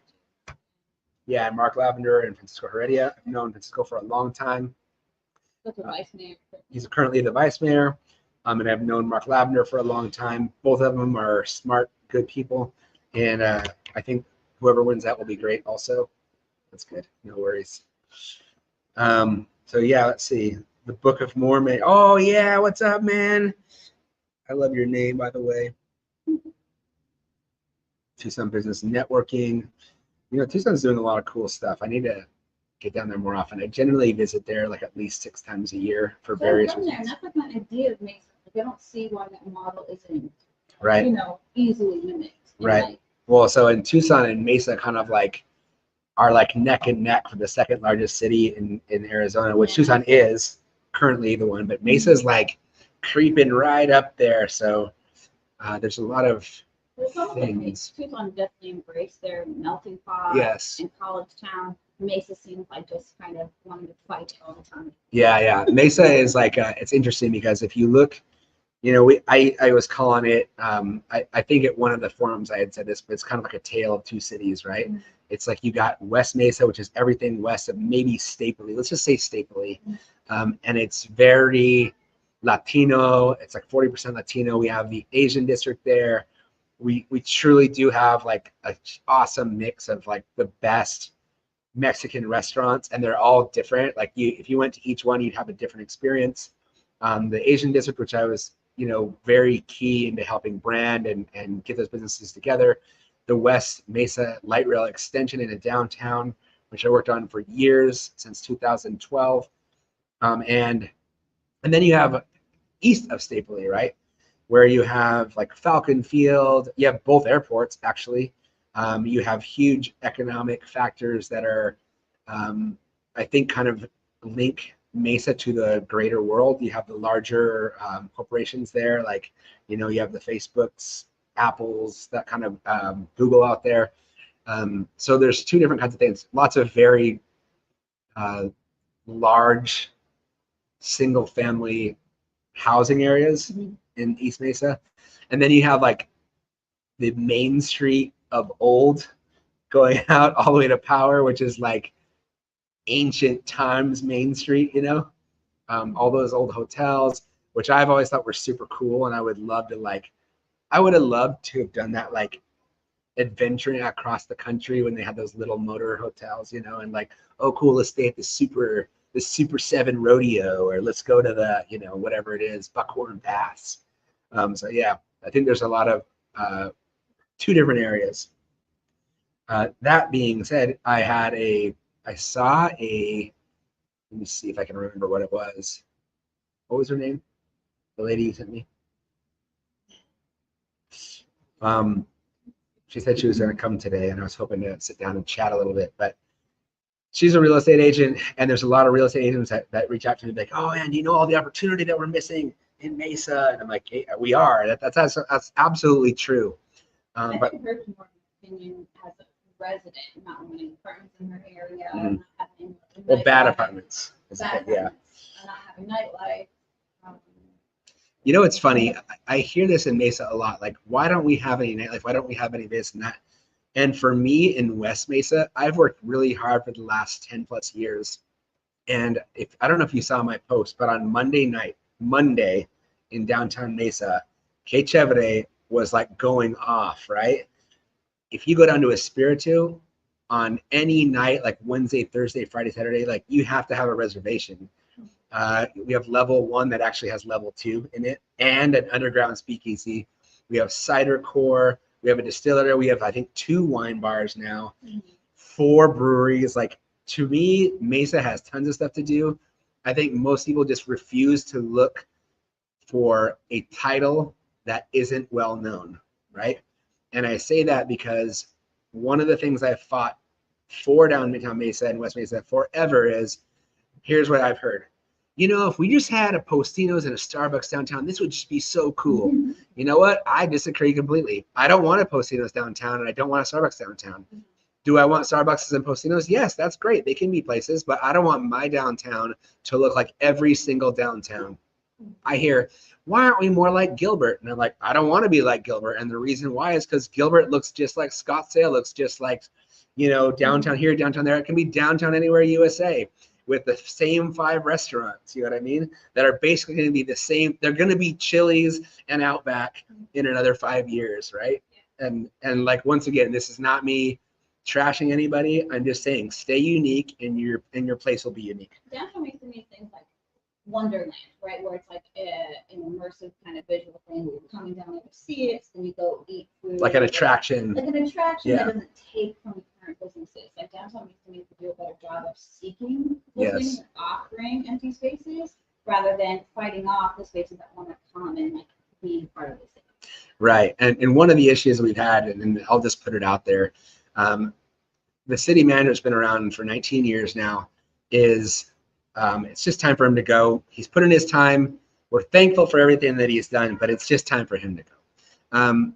Yeah, Mark Lavender and Francisco Heredia. I've known Francisco for a long time. He's currently the vice mayor. And I've known Mark Lavender for a long time. Both of them are smart, good people. And I think whoever wins that will be great also. That's good. No worries. So yeah, let's see. The Book of Mormon. Oh yeah, what's up, man? I love your name, by the way. Tucson Business Networking. You know, Tucson's doing a lot of cool stuff. I need to get down there more often. I generally visit there like at least 6 times a year for various reasons. And that's like my idea of Mesa. Like, I don't see why that model isn't, right, easily mimicked. Right. Well, so in Tucson and Mesa kind of like are like neck and neck for the second largest city in Arizona, which Tucson is currently the one, but Mesa's like creeping right up there. So there's a lot of things. Tucson definitely embraced their melting pot. Yes. In College Town. Mesa seems like just kind of wanting to fight all the time. Yeah. Mesa is like, it's interesting because if you look, I was calling it, I think at one of the forums I had said this, but it's kind of like a tale of two cities, right? Mm-hmm. It's like you got West Mesa, which is everything west of maybe Stapley. Let's just say Stapley. Mm-hmm. And it's very Latino. It's like 40% Latino. We have the Asian district there. We truly do have like an awesome mix of like the best Mexican restaurants, and they're all different. Like if you went to each one, you'd have a different experience. The Asian district, which I was, very key into helping brand and get those businesses together. The West Mesa Light Rail extension into downtown, which I worked on for years, since 2012. And then you have east of Stapley, right? Where you have like Falcon Field. You have both airports, actually. You have huge economic factors that are, I think, kind of link Mesa to the greater world. You have the larger corporations there, like, you have the Facebooks, Apples, that kind of Google out there. So there's two different kinds of things. Lots of very large single family housing areas in East Mesa. And then you have like the main street of old going out all the way to Power, which is like ancient times Main Street, all those old hotels, which I've always thought were super cool. And I would have loved to have done that, like adventuring across the country when they had those little motor hotels, and like, oh, cool, let's stay at the Super 7 rodeo, or let's go to the, whatever it is, Buckhorn Pass. So yeah, I think there's a lot of two different areas. That being said, I saw a, let me see if I can remember what it was. What was her name? The lady you sent me? She said she was going to come today, and I was hoping to sit down and chat a little bit, but she's a real estate agent, and there's a lot of real estate agents that reach out to me like, oh man, do you know all the opportunity that we're missing in Mesa? And I'm like, hey, we are. That's absolutely true. But opinion, as a resident, not owning apartments in her area, Mhm. not having Well, bad nightlife, apartments. bad Yeah. apartments, not having nightlife. You know, it's funny. I hear this in Mesa a lot. Like, why don't we have any nightlife? Why don't we have any this and that? And for me in West Mesa, I've worked really hard for the last 10 plus years. And if I don't know if you saw my post, but on Monday in downtown Mesa, Que Chevre was like going off, right? If you go down to Espiritu on any night, like Wednesday, Thursday, Friday, Saturday, like you have to have a reservation. We have level 1 that actually has level 2 in it, and an underground speakeasy. We have cider core. We have a distillery. We have, I think, 2 wine bars now, 4 breweries. Like, to me, Mesa has tons of stuff to do. I think most people just refuse to look for a title that isn't well known, right? And I say that because one of the things I've fought for downtown Mesa and West Mesa forever is, here's what I've heard. You know, if we just had a Postino's and a Starbucks downtown, this would just be so cool. You know what? I disagree completely. I don't want a Postino's downtown, and I don't want a Starbucks downtown. Do I want Starbucks and Postino's? Yes, that's great. They can be places, but I don't want my downtown to look like every single downtown. I hear, why aren't we more like Gilbert? And I'm like, I don't want to be like Gilbert. And the reason why is because Gilbert looks just like Scottsdale, looks just like, you know, downtown here, downtown there. It can be downtown anywhere USA with the same 5 restaurants, you know what I mean? That are basically going to be the same. They're going to be Chili's and Outback in another 5 years, right? And like, once again, this is not me trashing anybody. I'm just saying, stay unique, and your place will be unique. Downtown makes me things like Wonderland, right? Where it's like an immersive kind of visual thing. You're coming down there to see it, then you go eat food. Like an attraction. Like an attraction Yeah. that doesn't take from current businesses. Like downtown makes me do a better job of seeking those things and offering empty spaces rather than fighting off the spaces that want to come and like be part of the city. Right. And one of the issues we've had, and I'll just put it out there, the city manager's been around for 19 years now, is it's just time for him to go. He's put in his time. We're thankful for everything that he's done, but it's just time for him to go.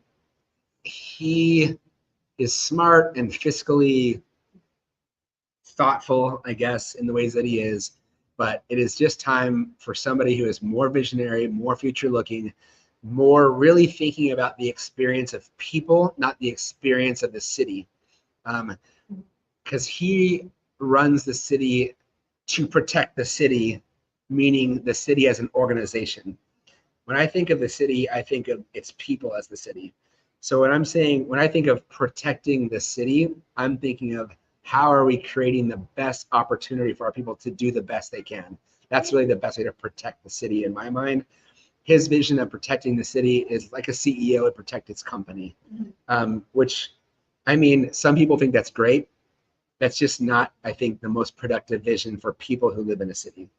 He is smart and fiscally thoughtful, I guess, in the ways that he is, but it is just time for somebody who is more visionary, more future looking, more really thinking about the experience of people, not the experience of the city. Because he runs the city to protect the city, meaning the city as an organization. When I think of the city, I think of its people as the city. So when I think of protecting the city, I'm thinking of how are we creating the best opportunity for our people to do the best they can. That's really the best way to protect the city in my mind. His vision of protecting the city is like a CEO would protect his company, which, I mean, some people think that's great. That's just not, I think, the most productive vision for people who live in a city.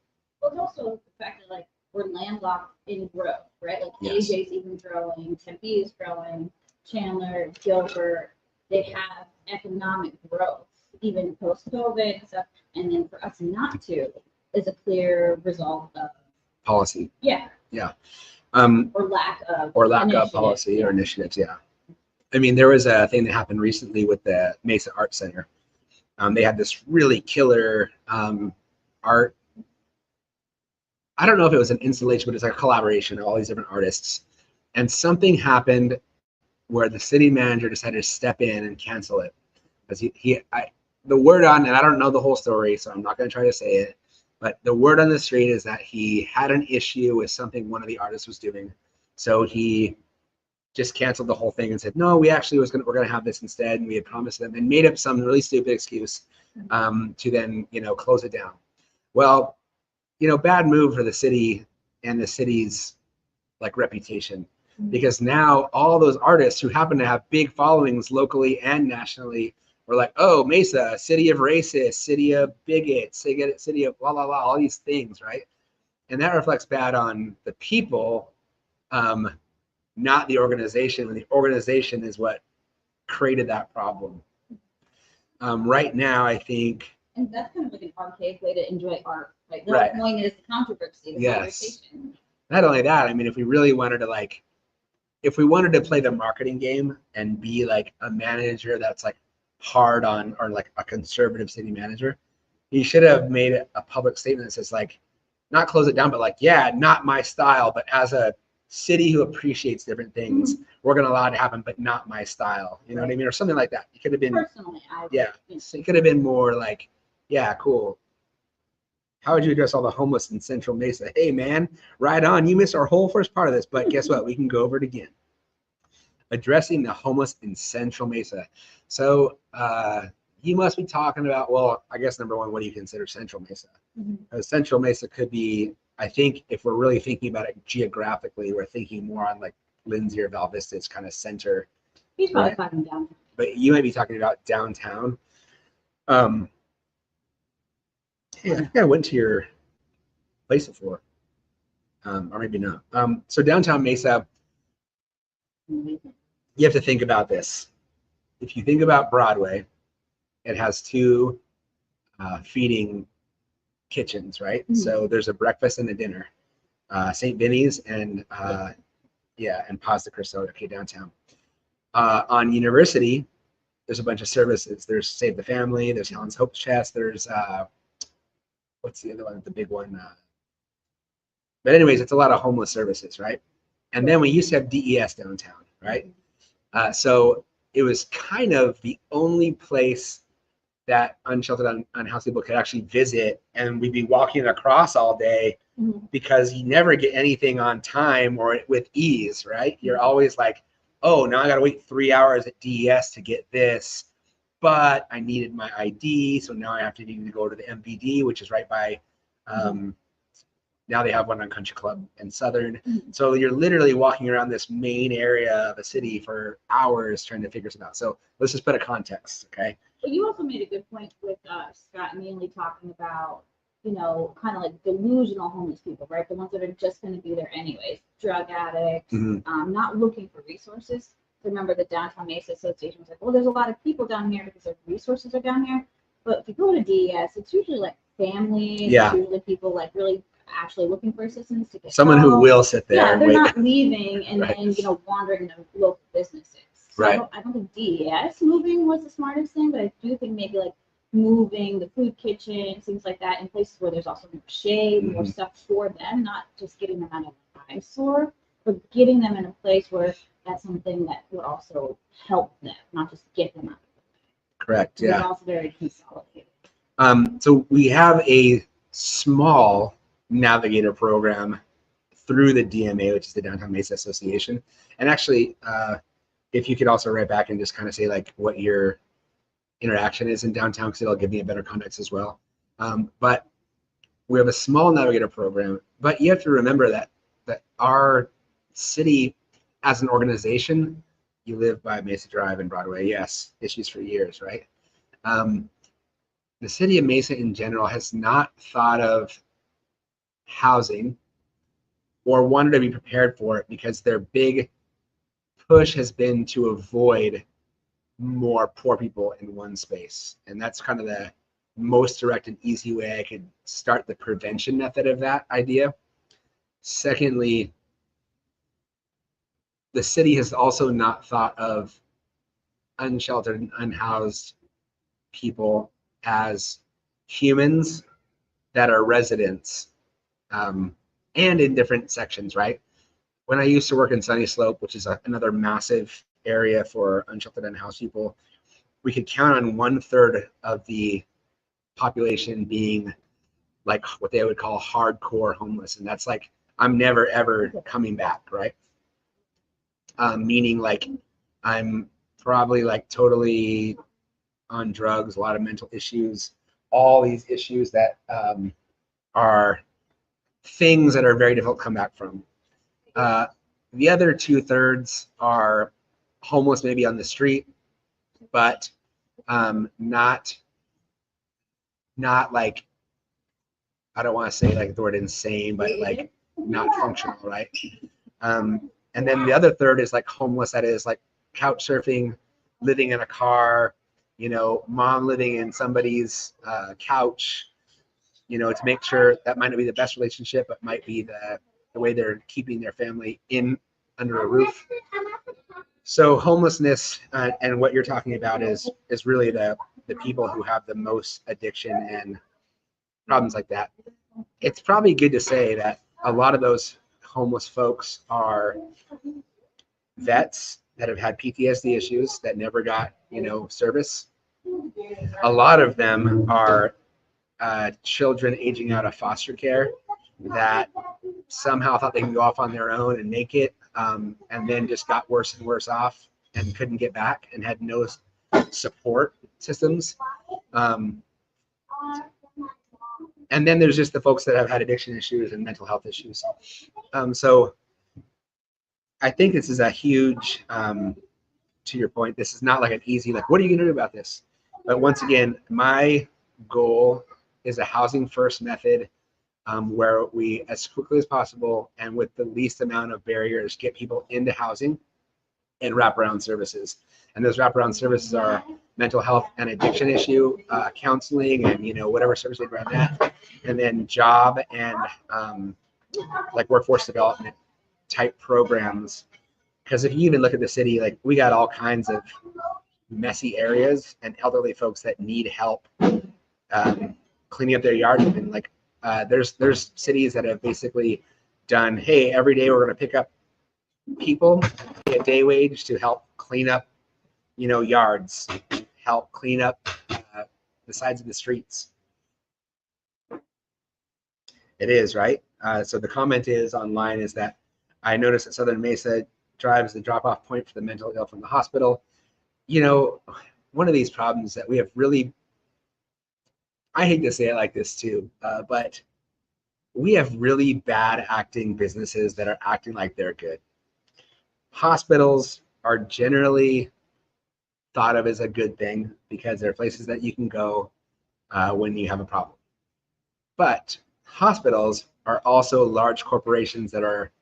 Well, it's also the fact that like we're landlocked in growth, right? Like Yes. AJ's even growing, Tempe is growing, Chandler, Gilbert, they have economic growth, even post-COVID and stuff. And then for us not to is a clear result of Policy. Yeah. Or lack of Of policy or initiatives. Yeah. I mean, there was a thing that happened recently with the Mesa Art Center. They had this really killer art. I don't know if it was an installation, but it's like a collaboration of all these different artists. And something happened where the city manager decided to step in and cancel it. Because the word on, and I don't know the whole story, so I'm not going to try to say it, but the word on the street is that he had an issue with something one of the artists was doing. So he just canceled the whole thing and said, no, we're going to have this instead. And we had promised them and made up some really stupid excuse to then, close it down. Well, bad move for the city and the city's like reputation, because now all those artists who happen to have big followings locally and nationally were like, oh, Mesa, city of racists, city of bigots, city of blah, blah, blah, all these things, right? And that reflects bad on the people, not the organization. And the organization is what created that problem. Right now, I think. And that's kind of like an archaic way to enjoy art. Like the Right. whole point is the controversy, the Yes. conversation. Not only that, I mean, if we really wanted to like if we wanted to play the marketing game and be like a manager that's like hard on, or like a conservative city manager, he should have made a public statement that says like, not close it down, but like, yeah, not my style, but as a city who appreciates different things, we're going to allow it to happen, but not my style. You know what I mean? Or something like that. It could have been, Personally, I would, yeah, so it could have been more like, yeah, cool. How would you address all the homeless in Central Mesa? Hey, man, right on. You missed our whole first part of this, but guess what? We can go over it again. Addressing the homeless in Central Mesa. So you must be talking about, well, I guess number one, what do you consider Central Mesa? Central Mesa could be, I think if we're really thinking about it geographically, we're thinking more on like Lindsay or Val Vista's kind of center. He's probably talking downtown. But you might be talking about downtown. Hey, I think I went to your place before, or maybe not. So downtown Mesa, you have to think about this. If you think about Broadway, it has two feeding kitchens, right? So there's a breakfast and a dinner, St. Vinny's and and Pasta Cristo, okay, downtown. On University, there's a bunch of services. There's Save the Family, there's Helen's Hope Chest, there's what's the other one, the big one? But anyways, it's a lot of homeless services, right? And then we used to have DES downtown, right? So it was kind of the only place that unsheltered, unhoused people could actually visit, and we'd be walking across all day because you never get anything on time or with ease, right? You're always like, oh, now I got to wait 3 hours at DES to get this, but I needed my ID, so now I have to need to go to the MVD, which is right by. Now they have one on Country Club and Southern. So you're literally walking around this main area of a city for hours trying to figure something out. So let's just put a context, okay? But you also made a good point with Scott, mainly talking about, you know, kind of like delusional homeless people, right? The ones that are just going to be there anyways, drug addicts, not looking for resources. Remember the Downtown Mesa Association was like, well, there's a lot of people down here because their resources are down here. But if you go to DES, it's usually like families, it's usually people like really actually looking for assistance to get someone who will sit there. Yeah, and they're wait. not leaving and then, you know, wandering to local businesses. So Right. I don't think DES moving was the smartest thing, but I do think maybe like moving the food kitchen, things like that, in places where there's also more shade, more stuff for them, not just getting them out of an eyesore, but getting them in a place where that's something that would also help them, not just get them out. Correct. It's Yeah. also very consolidated. So we have a small navigator program through the DMA, which is the Downtown Mesa Association. And actually, if you could also write back and just kind of say like what your interaction is in downtown, because it'll give me a better context as well. But we have a small navigator program, but you have to remember that our city as an organization, you live by Mesa Drive and Broadway, yes, issues for years, right? The city of Mesa in general has not thought of housing or wanted to be prepared for it because their big push has been to avoid more poor people in one space. And that's kind of the most direct and easy way I could start the prevention method of that idea. Secondly, the city has also not thought of unsheltered and unhoused people as humans that are residents, and in different sections, right? When I used to work in Sunny Slope, which is another massive area for unsheltered and unhoused people, we could count on 1/3 of the population being like what they would call hardcore homeless. And that's like, I'm never, ever coming back, right? Meaning like I'm probably like totally on drugs, a lot of mental issues, all these issues that are things that are very difficult to come back from. The other 2/3 are homeless, maybe on the street, but not like, I don't want to say like the word insane, but like not functional, right? And then the other 1/3 is like homeless, that is like couch surfing, living in a car, you know, mom living in somebody's couch, you know, to make sure that might not be the best relationship, but might be the way they're keeping their family in under a roof. So homelessness and what you're talking about is really the people who have the most addiction and problems like that. It's probably good to say that a lot of those homeless folks are vets that have had PTSD issues that never got, service. A lot of them are children aging out of foster care that somehow thought they could go off on their own and make it, and then just got worse and worse off and couldn't get back and had no support systems. And then there's just the folks that have had addiction issues and mental health issues. So I think this is a huge, to your point, this is not like an easy, like, what are you going to do about this? But once again, my goal is a housing first method, where we, as quickly as possible and with the least amount of barriers, get people into housing and wraparound services. And those wraparound services are mental health and addiction issue, counseling, and whatever service around that, and then job and like workforce development type programs. Because if you even look at the city, like we got all kinds of messy areas and elderly folks that need help cleaning up their yard. And like there's cities that have basically done, hey, every day we're going to pick up people, pay a day wage to help clean up, yards, help clean up the sides of the streets. It is, right? So the comment is online is that I noticed that Southern Mesa drives the drop-off point for the mental ill from the hospital. One of these problems that we have really, I hate to say it like this too, but we have really bad acting businesses that are acting like they're good. Hospitals are generally thought of as a good thing because they're places that you can go when you have a problem. But hospitals are also large corporations that are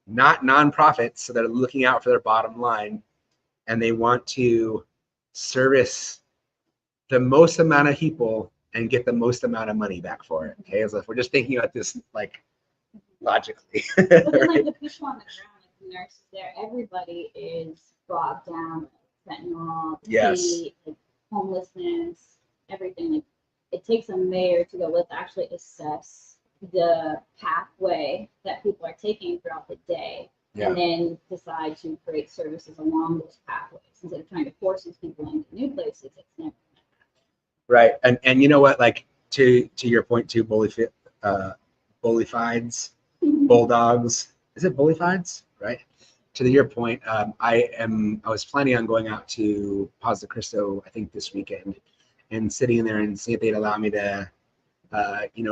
not nonprofits, so they're looking out for their bottom line, and they want to service the most amount of people and get the most amount of money back for it. Okay, so if we're just thinking about this like logically. But then, like the people on the ground, like the nurses there, everybody is bogged down with fentanyl, Yes. like homelessness, everything. Like it takes a mayor to go, let's actually assess the pathway that people are taking throughout the day, and then decide to create services along those pathways instead of trying to force these people into new places. It's never Right, and you know what? Like to your point too, bullifieds, bulldogs. Is it bullifieds? Right. To your point, I was planning on going out to Paz de Cristo, I think this weekend, and sitting in there and see if they'd allow me to,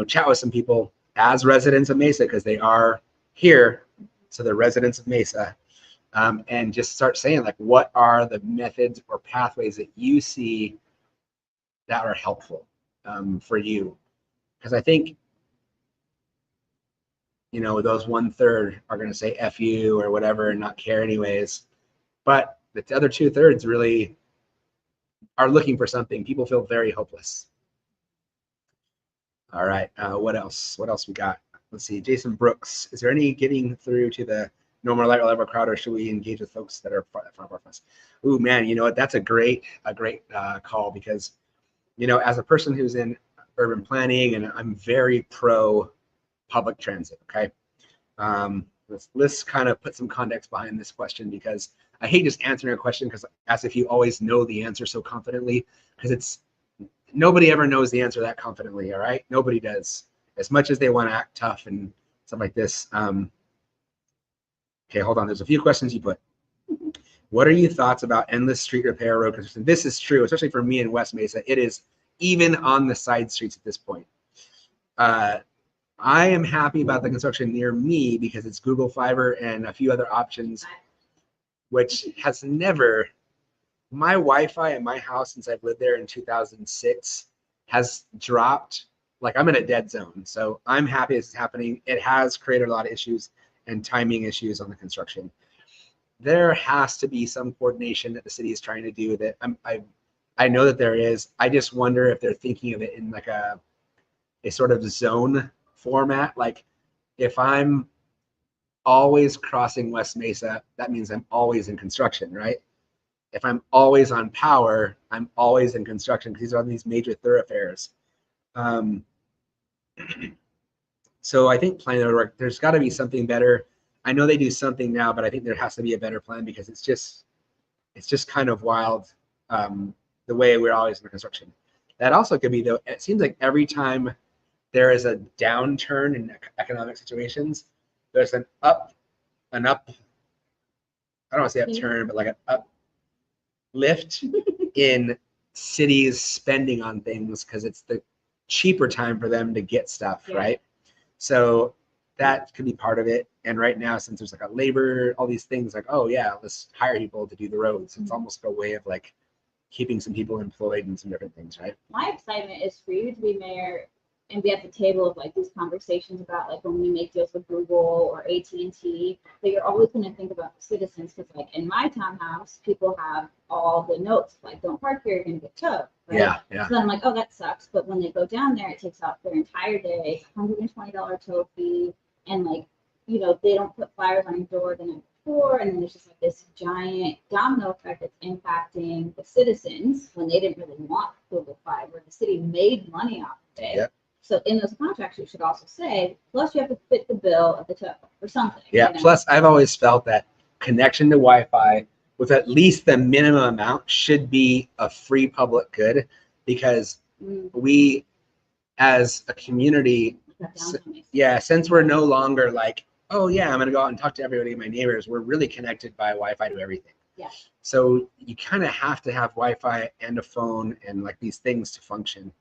chat with some people as residents of Mesa, because they are here, so they're residents of Mesa, and just start saying like, what are the methods or pathways that you see that are helpful for you? Because I think, those 1/3 are going to say F you or whatever and not care anyways. But the other 2/3 really are looking for something. People feel very hopeless. All right. What else? What else we got? Let's see. Jason Brooks. Is there any getting through to the normal light level crowd, or should we engage with folks that are front of our fence? Ooh, man, you know what? That's a great call, because, as a person who's in urban planning, and I'm very pro public transit. Okay. Let's kind of put some context behind this question, because I hate just answering a question because as if you always know the answer so confidently, because nobody ever knows the answer that confidently. All right. Nobody does, as much as they want to act tough and stuff like this. Okay, hold on. There's a few questions you put. What are your thoughts about endless street repair, road construction? This is true, especially for me in West Mesa. It is even on the side streets at this point. I am happy about the construction near me because it's Google Fiber and a few other options, which has never, my Wi-Fi in my house since I've lived there in 2006 has dropped. Like, I'm in a dead zone. So I'm happy this is happening. It has created a lot of issues and timing issues on the construction. There has to be some coordination that the city is trying to do that I know that there is. I just wonder if they're thinking of it in like a sort of zone format. Like, if I'm always crossing West Mesa, that means I'm always in construction, right? If I'm always on power, I'm always in construction because these are these major thoroughfares. So I think plan would work. There's got to be something better. I know they do something now, but I think there has to be a better plan because it's just kind of wild the way we're always in construction. That also could be though. It seems like every time there is a downturn in economic situations, there's an up. I don't want to say upturn, but like an uplift in cities spending on things because it's the cheaper time for them to get stuff, right? So that could be part of it. And right now, since there's like a labor, all these things like, oh yeah, let's hire people to do the roads. It's almost a way of like keeping some people employed and some different things, right? My excitement is for you to be mayor and be at the table of like these conversations about like when we make deals with Google or AT&T, that you're always going to think about the citizens. Because like in my townhouse, people have all the notes like don't park here, you're going to get towed. Right? Yeah. So then I'm like, oh, that sucks. But when they go down there, it takes out their entire day. It's $120 tow fee, and like they don't put flyers on your door the night before, and then there's just like this giant domino effect that's impacting the citizens when they didn't really want Google Fiber. The city made money off of it. Yep. So in those contracts, you should also say, plus you have to fit the bill at the tow or something. Yeah. Plus, I've always felt that connection to Wi-Fi with at least the minimum amount should be a free public good because we, as a community, since we're no longer like, oh yeah, I'm going to go out and talk to everybody, my neighbors, we're really connected by Wi-Fi to everything. Yeah. So you kind of have to have Wi-Fi and a phone and like these things to function.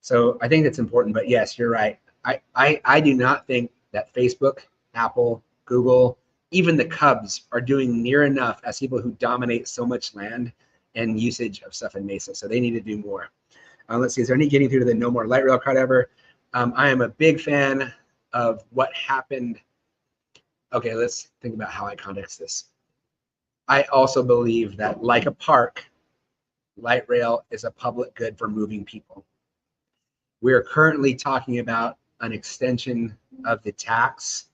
So I think it's important, but yes, you're right. I do not think that Facebook, Apple, Google, even the Cubs are doing near enough as people who dominate so much land and usage of stuff in Mesa. So they need to do more. Let's see, is there any getting through to the no more light rail card ever? I am a big fan of what happened. Okay, let's think about how I context this. I also believe that like a park, light rail is a public good for moving people. We are currently talking about an extension of the tax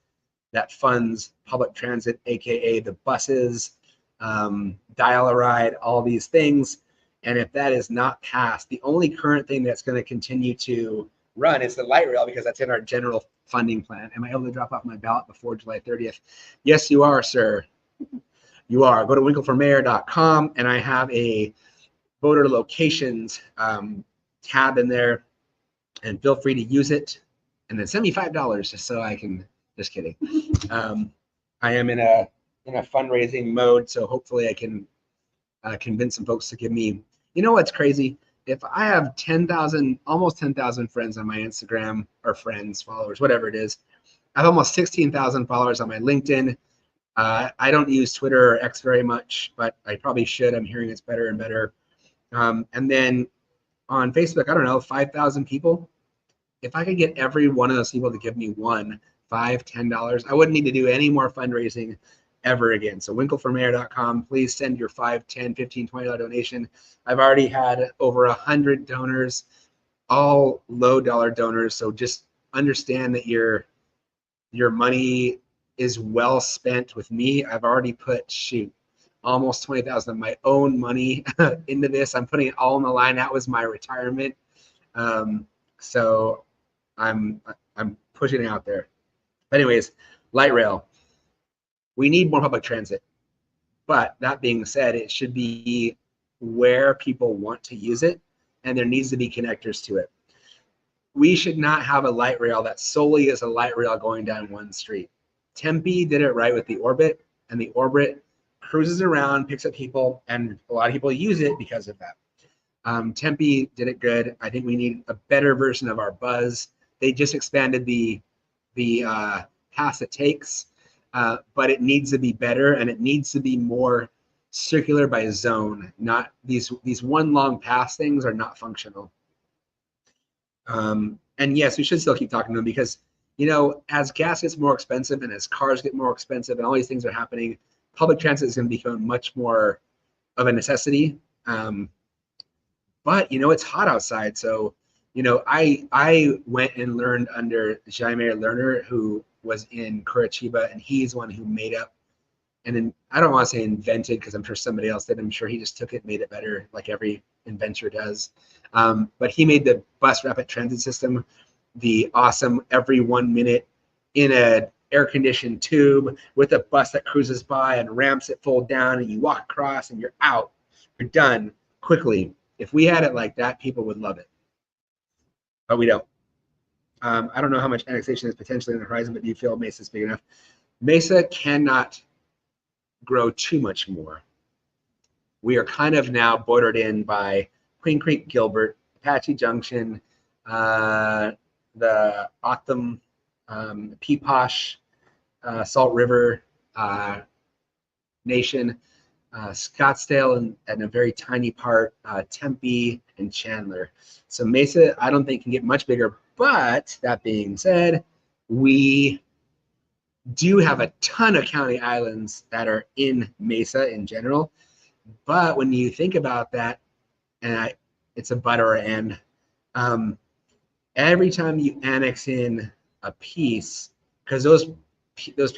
that funds public transit, aka the buses, dial-a-ride, all these things. And if that is not passed, the only current thing that's going to continue to run is the light rail because that's in our general funding plan. Am I able to drop off my ballot before July 30th? Yes, you are, sir. You are. Go to winkleformayor.com and I have a voter locations tab in there. And feel free to use it, and then send me $5 just so I can. Just kidding. I am in a fundraising mode, so hopefully I can convince some folks to give me. You know what's crazy? If I have 10,000, almost 10,000 friends on my Instagram or friends, followers, whatever it is, I have almost 16,000 followers on my LinkedIn. I don't use Twitter or X very much, but I probably should. I'm hearing it's better and better. And then on Facebook, I don't know, 5,000 people. If I could get every one of those people to give me $1, $5, $10, I wouldn't need to do any more fundraising ever again. So winkleformayor.com, please send your $5, $10, $15, $20 donation. I've already had over 100 donors, all low dollar donors. So just understand that your money is well spent with me. I've already put, almost 20,000 of my own money into this. I'm putting it all on the line. That was my retirement. So I'm pushing it out there. But anyways, light rail. We need more public transit. But that being said, it should be where people want to use it, and there needs to be connectors to it. We should not have a light rail that solely is a light rail going down one street. Tempe did it right with the Orbit, and the Orbit cruises around, picks up people, and a lot of people use it because of that. Tempe did it good. I think we need a better version of our Buzz. They just expanded the pass it takes, but it needs to be better, and it needs to be more circular by zone. Not these one long pass things are not functional. And yes, we should still keep talking to them because, as gas gets more expensive and as cars get more expensive and all these things are happening, public transit is going to become much more of a necessity. But it's hot outside, so You know, I went and learned under Jaime Lerner, who was in Curitiba, and he's one who made up, and then I don't want to say invented because I'm sure somebody else did. I'm sure he just took it, made it better, like every inventor does. But he made the bus rapid transit system, the awesome every 1 minute in a air-conditioned tube with a bus that cruises by and ramps it full down, and you walk across and you're out. You're done quickly. If we had it like that, people would love it. But we don't. I don't know how much annexation is potentially on the horizon, but do you feel Mesa is big enough? Mesa cannot grow too much more. We are kind of now bordered in by Queen Creek, Gilbert, Apache Junction, the Otham, Peeposh, Salt River Nation, Scottsdale, and a very tiny part, Tempe and Chandler. So Mesa, I don't think can get much bigger. But that being said, we do have a ton of county islands that are in Mesa in general. But when you think about that, and it's a but or an, every time you annex in a piece, because those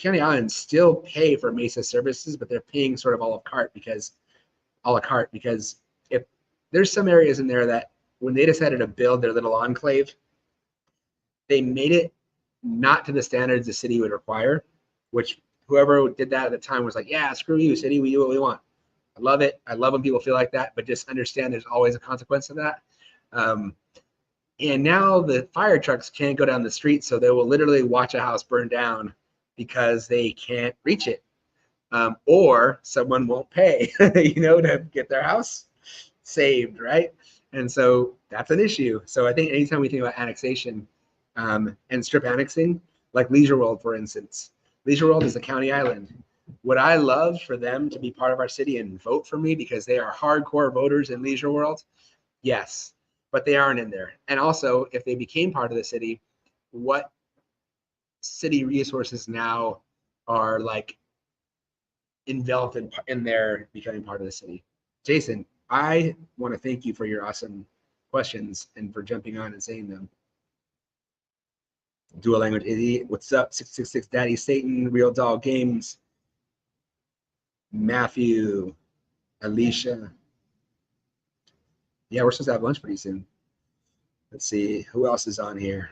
county islands still pay for Mesa services, but they're paying sort of a la carte because if there's some areas in there that when they decided to build their little enclave, they made it not to the standards the city would require, which whoever did that at the time was like, yeah, screw you, city, we do what we want. I love it. I love when people feel like that, but just understand there's always a consequence of that. And now the fire trucks can't go down the street, so they will literally watch a house burn down because they can't reach it. Or someone won't pay, to get their house saved, right? And so that's an issue. So I think anytime we think about annexation and strip annexing, like Leisure World, for instance, Leisure World is a county island. Would I love for them to be part of our city and vote for me because they are hardcore voters in Leisure World? Yes, but they aren't in there. And also, if they became part of the city, what city resources now are like enveloped in their becoming part of the city? Jason, I want to thank you for your awesome questions and for jumping on and saying them. Dual language idiot, what's up? 666 Daddy Satan, Real Doll Games, Matthew, Alicia. Yeah, we're supposed to have lunch pretty soon. Let's see who else is on here.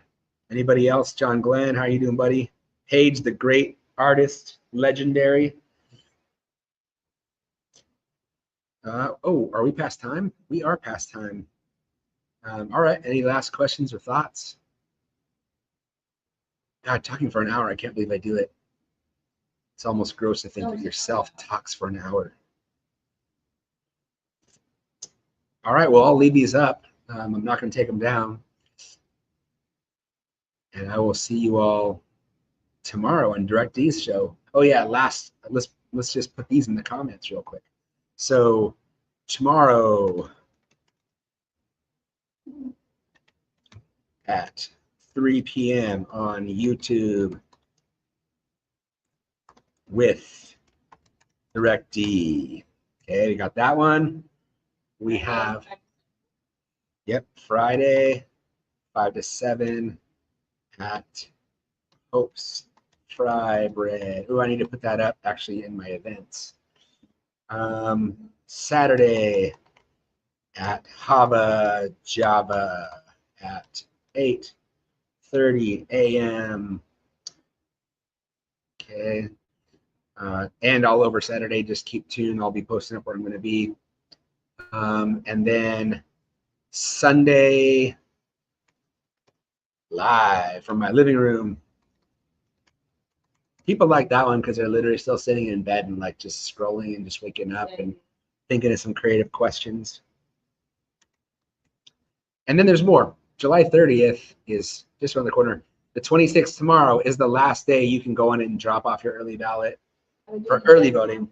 Anybody else? John Glenn, how are you doing, buddy? Paige, the great artist, legendary. Are we past time? We are past time. All right. Any last questions or thoughts? God, talking for an hour. I can't believe I do it. It's almost gross to think that yourself talks for an hour. All right. Well, I'll leave these up. I'm not going to take them down. And I will see you all tomorrow on Direct D's show. Oh yeah, let's just put these in the comments real quick. So tomorrow at 3 p.m. on YouTube with Direct D. Okay, we got that one. We have, Friday, 5 to 7 at Hope's Fry Bread. Oh, I need to put that up actually in my events. Saturday at Hava Java at 8:30 a.m. Okay. And all over Saturday, just keep tuned. I'll be posting up where I'm going to be. And then Sunday, live from my living room. People like that one because they're literally still sitting in bed and like just scrolling and just waking up and thinking of some creative questions. And then there's more. July 30th is just around the corner. The 26th tomorrow is the last day you can go in and drop off your early ballot for early voting.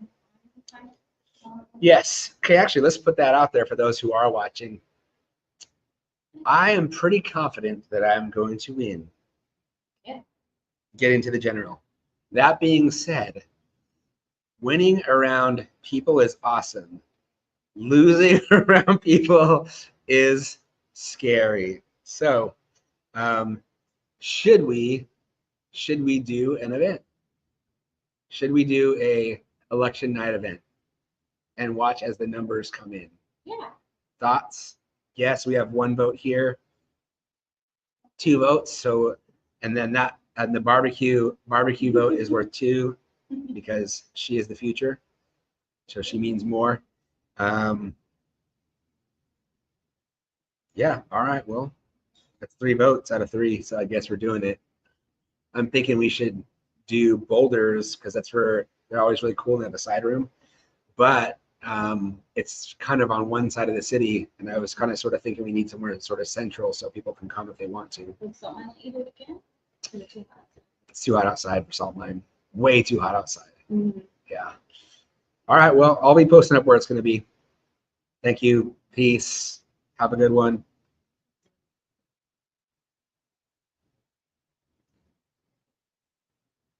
Yes. Okay, actually, let's put that out there for those who are watching. I am pretty confident that I'm going to win. Yeah. Get into the general. That being said, winning around people is awesome. Losing around people is scary. So, should we do an event? Should we do a election night event and watch as the numbers come in? Yeah. Thoughts? Yes, we have 1 vote here, 2 votes. So, and then that, and the barbecue vote is worth 2 because she is the future. So she means more. Yeah. All right. Well, that's 3 votes out of 3. So I guess we're doing it. I'm thinking we should do boulders because that's where they're always really cool and they have a side room. But it's kind of on one side of the city, and I was kind of sort of thinking we need somewhere sort of central so people can come if they want to. Would someone let you do it again? Is it too hot? It's too hot outside for salt mine. Way too hot outside. Mm-hmm. Yeah. All right. Well, I'll be posting up where it's going to be. Thank you. Peace. Have a good one.